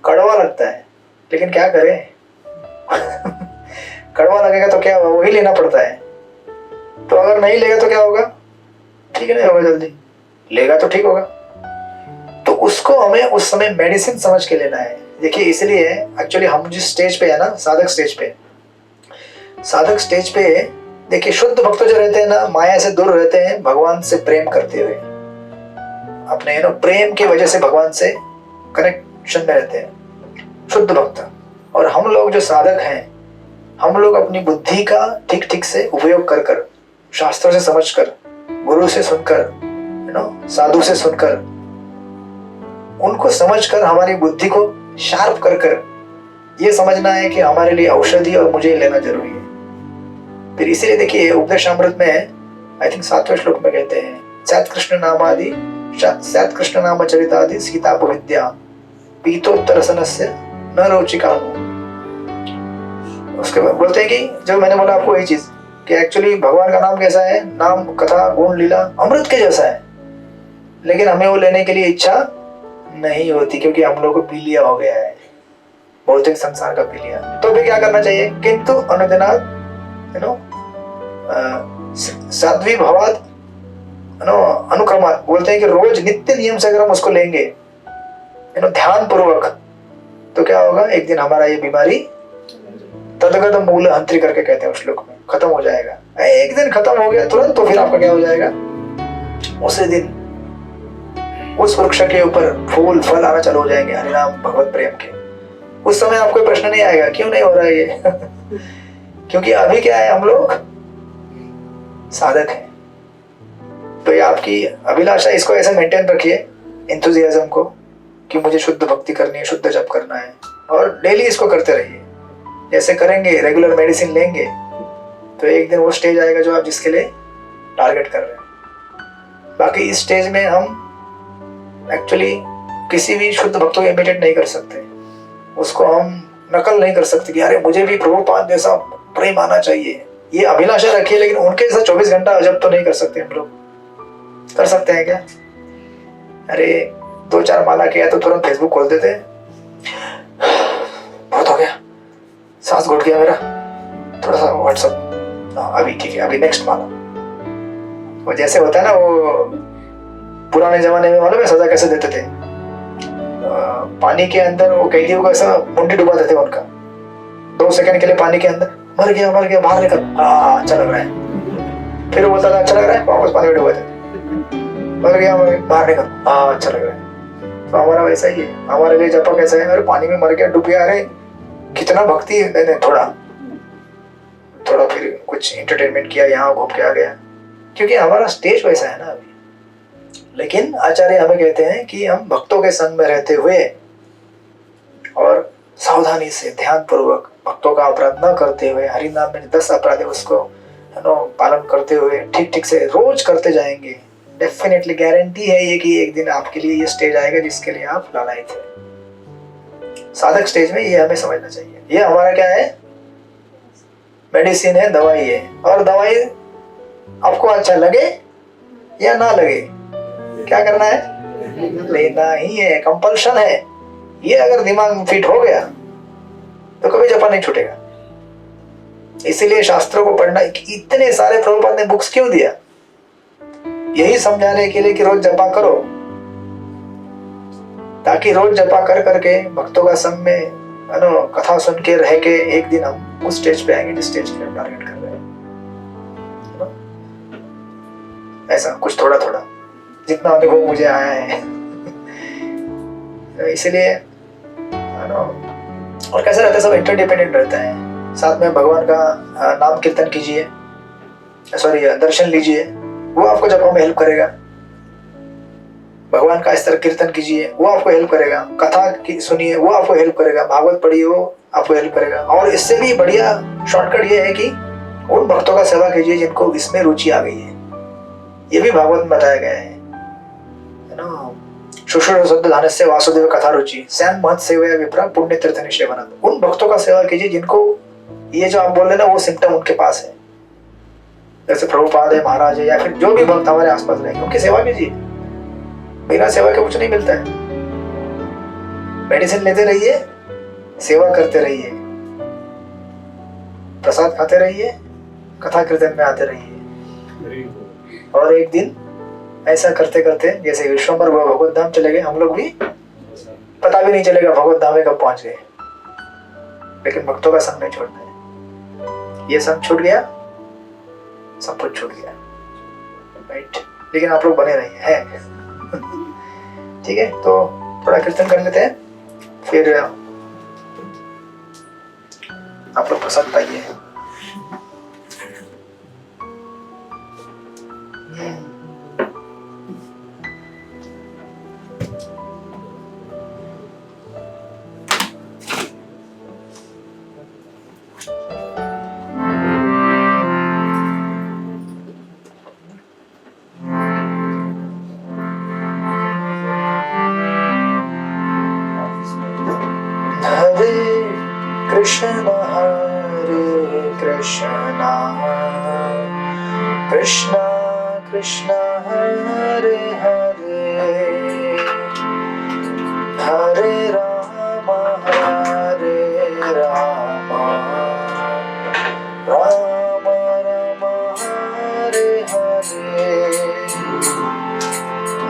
कड़वा लगता है। लेकिन क्या करें कड़वा लगेगा तो क्या होगा? वही लेना पड़ता है। तो अगर नहीं लेगा तो क्या होगा? ठीक नहीं होगा, जल्दी लेगा तो ठीक होगा। तो उसको हमें उस समय मेडिसिन समझ के लेना है। देखिए, इसलिए एक्चुअली हम जिस स्टेज पे है ना, साधक स्टेज पे देखिए, शुद्ध भक्त जो रहते हैं ना, माया से दूर रहते हैं, भगवान से प्रेम करते हुए, अपने प्रेम की वजह से भगवान से कनेक्शन में रहते हैं, शुद्ध भक्त। और हम लोग जो साधक हैं, हम लोग अपनी बुद्धि का ठीक ठीक से उपयोग कर कर, शास्त्रों से समझकर, गुरु से सुनकर, साधु से सुनकर, उनको समझकर हमारी बुद्धि को शार्प कर कर ये समझना है कि हमारे लिए औषधि और मुझे लेना जरूरी है। फिर इसीलिए देखिए, उपदेशामृत में आई थिंक 7वें श्लोक में कहते हैं, सैत कृष्ण नाम चरितादि सीतापविद्या पीतोत्तरसनस्य न रोचिकानु। उसके बाद बोलते हैं कि जब मैंने बोला आपको यही चीज कि एक्चुअली भगवान का नाम कैसा है? नाम, कथा, गुण, लीला अमृत के जैसा है। लेकिन हमें वो लेने के लिए इच्छा नहीं होती, क्योंकि हम लोग को पीलिया हो गया है, भौतिक संसार का पीलिया। तो भी क्या करना चाहिए? किंतु अनुदिनात् साध्वी भवात् अनुक्रमात्, बोलते हैं कि रोज नित्य नियम से अगर हम उसको लेंगे ध्यान पूर्वक, तो क्या होगा? एक दिन हमारा ये बीमारी तदगत मूल हंत्री करके कहते हैं उस श्लोक में, खत्म हो जाएगा। एक दिन खत्म हो गया तुरंत, तो फिर आपका क्या हो जाएगा? उसी दिन उस वृक्ष के ऊपर फूल फल आना चालू हो जाएंगे, हरिनाम भगवत प्रेम के। उस समय आपको प्रश्न नहीं आएगा क्यों नहीं हो रहा है ये क्योंकि अभी क्या है? हम लोग साधक हैं। तो ये आपकी अभिलाषा, इसको ऐसे मेंटेन रखिए, एंथुजियाज्म को, कि मुझे शुद्ध भक्ति करनी है, शुद्ध जप करना है, और डेली इसको करते रहिए। जैसे करेंगे, रेगुलर मेडिसिन लेंगे, तो एक दिन वो स्टेज आएगा जो आप जिसके लिए टारगेट कर रहे हैं। बाकी इस स्टेज में हम एक्चुअली किसी भी शुद्ध भक्त को इमिटेट नहीं कर सकते, उसको हम नकल नहीं कर सकते कि अरे मुझे भी प्रभुपाद जैसा प्रेम आना चाहिए। ये अभिलाषा रखिए, लेकिन उनके साथ 24 घंटा अजब तो नहीं कर सकते हम लोग। कर सकते हैं क्या? अरे 2-4 माला किया तो तुरंत फेसबुक खोल देते हैं, बहुत हो गया, सांस घुट गया मेरा, थोड़ा सा व्हाट्सएप, अभी ठीक है, अभी नेक्स्ट माला। वो जैसे होता है ना, वो पुराने जमाने में मालूम है सजा कैसे देते थे? पानी के अंदर वो कैदियों को ऐसा मुंडी डुबा देते उनका, 2 सेकंड के लिए पानी के अंदर, मर गया बाहर निकल, हाँ अच्छा लग रहा है। फिर वो बोलता था अच्छा लग रहा है, वापस पानी में डुबा देते, मर गया बाहर निकल, हाँ अच्छा लग रहा है। तो हमारा वैसा ही है, हमारे लिए जपा कैसा है? अरे पानी में मर गया, डूब गया, अरे कितना भक्ति, नहीं थोड़ा फिर कुछ एंटरटेनमेंट किया, यहाँ घूम के आ गया, क्योंकि हमारा स्टेज वैसा है ना अभी। लेकिन आचार्य हमें कहते हैं कि हम भक्तों के संग में रहते हुए और सावधानी से, ध्यान पूर्वक, भक्तों का अपराध न करते हुए, हरि नाम में 10 अपराध है उसको पालन करते हुए ठीक ठीक से रोज करते जाएंगे, डेफिनेटली गारंटी है ये कि एक दिन आपके लिए ये स्टेज आएगा जिसके लिए आप लालायित थे। साधक स्टेज में ये हमें समझना चाहिए। ये हमारा क्या है? मेडिसिन है, दवाई है। और दवाई आपको अच्छा लगे या ना लगे, क्या करना है? लेना ही है, कंपल्शन है। ये अगर दिमाग में फिट हो गया तो कभी जपा नहीं छूटेगा। इसीलिए शास्त्रों को पढ़ना, इतने सारे प्रभुपाद ने बुक्स क्यों दिया? यही समझाने के लिए कि रोज जपा करो, ताकि रोज जपा कर करके भक्तों का संग में कथा सुन के रह के एक दिन हम उस स्टेज पे आएंगे जिस स्टेज पे हम टारगेट कर रहे हैं। ऐसा कुछ थोड़ा थोड़ा जितना अनुभव मुझे आया है इसलिए और कैसा रहता है, सब इंटरडिपेंडेंट रहता है। साथ में भगवान का नाम कीर्तन कीजिए, दर्शन लीजिए, वो आपको जपा में हेल्प करेगा। भगवान का इस तरह कीर्तन कीजिए, वो आपको हेल्प करेगा। कथा की सुनिए, वो आपको हेल्प करेगा। भागवत पढ़िए, वो आपको हेल्प करेगा। और इससे भी बढ़िया शॉर्टकट ये है कि उन भक्तों का सेवा कीजिए जिनको इसमें रुचि आ गई है। ये भी भागवत में बताया गया है ना। शुश्रूषा शब्द धानस्य वासुदेव कथा रुचि सैन महत सेवया विप्रा पुण्य तीर्थ निषेवनत। उन भक्तों का सेवा कीजिए जिनको ये जो आप बोल रहे ना वो सिम्टम उनके पास है, जैसे प्रभुपाद है, महाराज है, या फिर जो भी भक्त हमारे आसपास रहे, उनकी सेवा कीजिए। बिना सेवा के कुछ नहीं मिलता है। मेडिसिन लेते रहिए, सेवा करते रहिए, प्रसाद खाते रहिए, कथा कीर्तन में आते रहिए, और एक दिन ऐसा करते करते जैसे विश्वम्भर भगवत धाम चले गए, हम लोग भी पता भी नहीं चलेगा भगवत धाम में कब पहुंच गए। लेकिन भक्तों का संग नहीं छोड़ना है। ये संग छूट गया, सब कुछ छूट गया, राइट। लेकिन आप लोग बने रहिए हैं। ठीक है, तो थोड़ा कीर्तन कर लेते हैं, फिर आप लोग प्रसाद पाइए। Krishna Hare Krishna Krishna Krishna Hare Hare Hare Rama Hare Rama Rama Rama Hare Hare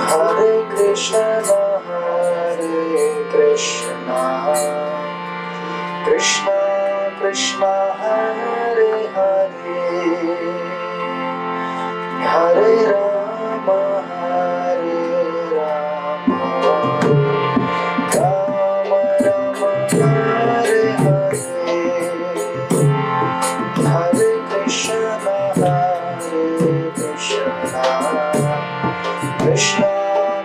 Hare Krishna Hare Krishna Krishna Krishna Hare Hare Hare Rama Hare Rama Rama Rama Hare Hare Hare Krishna Hare Krishna Krishna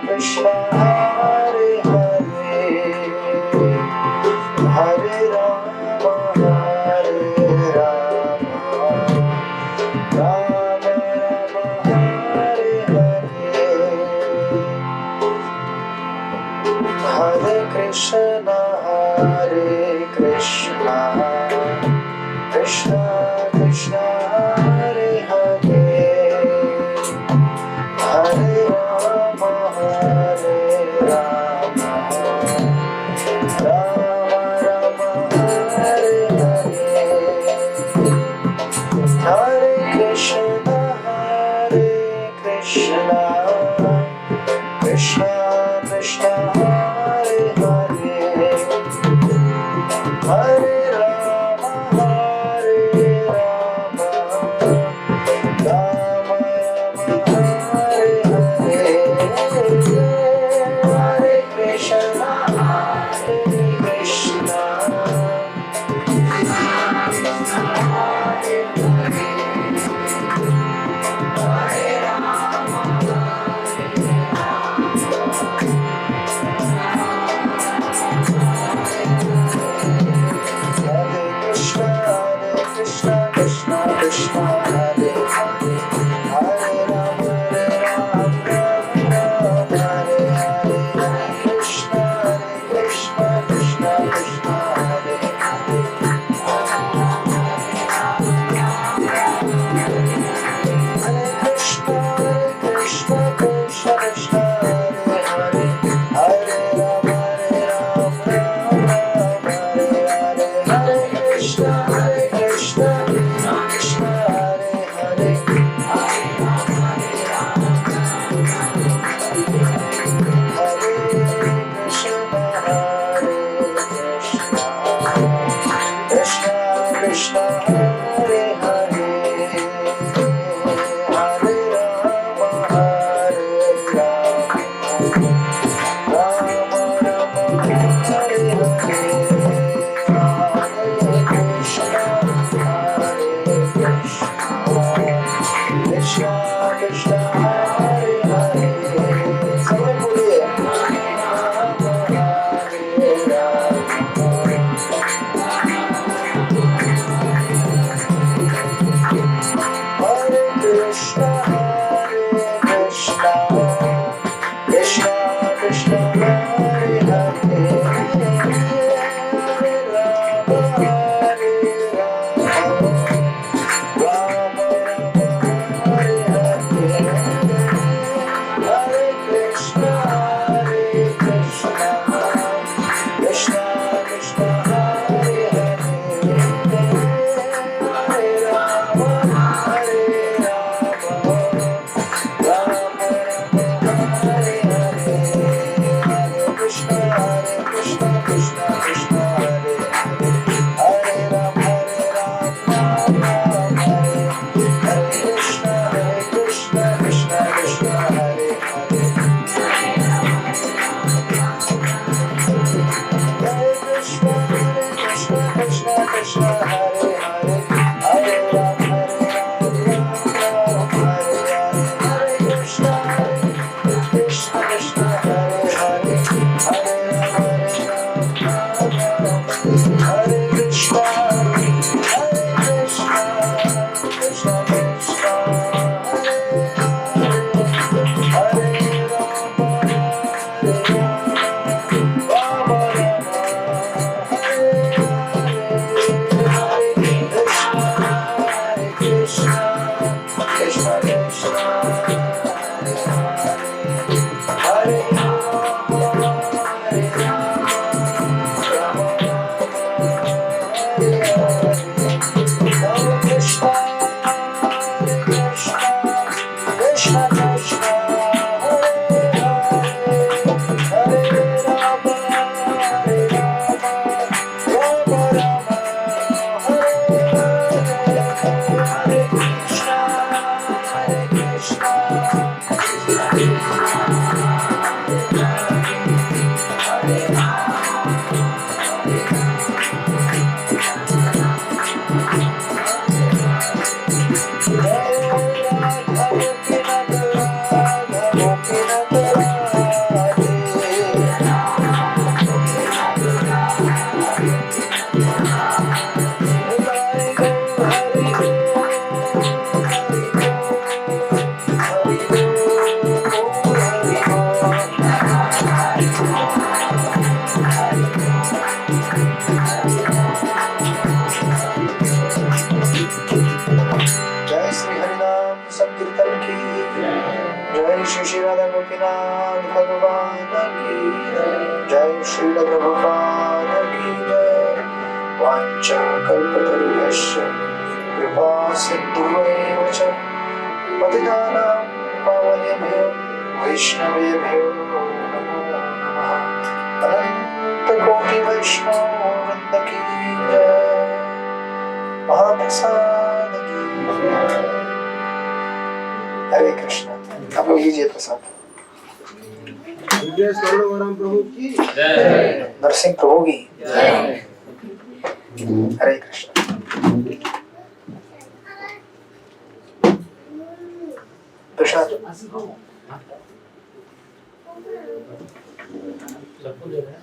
Krishna Hare Hare Hare Rama Hare Rama Rama Rama Hare Hare Hare Krishna Hare Krishna Krishna Krishna Hare Hare Hare Rama Hare Rama Rama Rama Hare Hare Hare Krishna Hare Krishna Krishna Krishna Hare Hare Hare Rama Hare Rama Rama Rama Hare Hare Hare Krishna Hare Krishna Krishna Krishna Hare Hare Hare Rama Hare Rama Hare Krishna Krishna Krishna Hare Hare Hare Krishna Krishna Krishna Hare Hare Hare Rama Hare Hare Krishna Krishna Krishna Hare Hare Krishna Krishna Hare Hare Hare Rama Hare Rama Rama Rama Hare Hare Hare Krishna Hare Krishna Krishna Krishna Hare Hare सब बोलिए Rama Hare Rama हरे कृष्ण। आप लोग लीजिए प्रसाद। प्रभु की जय, नरसिंह प्रभु की जय। हरे कृष्ण। प्रसाद सबको दे रहे हैं।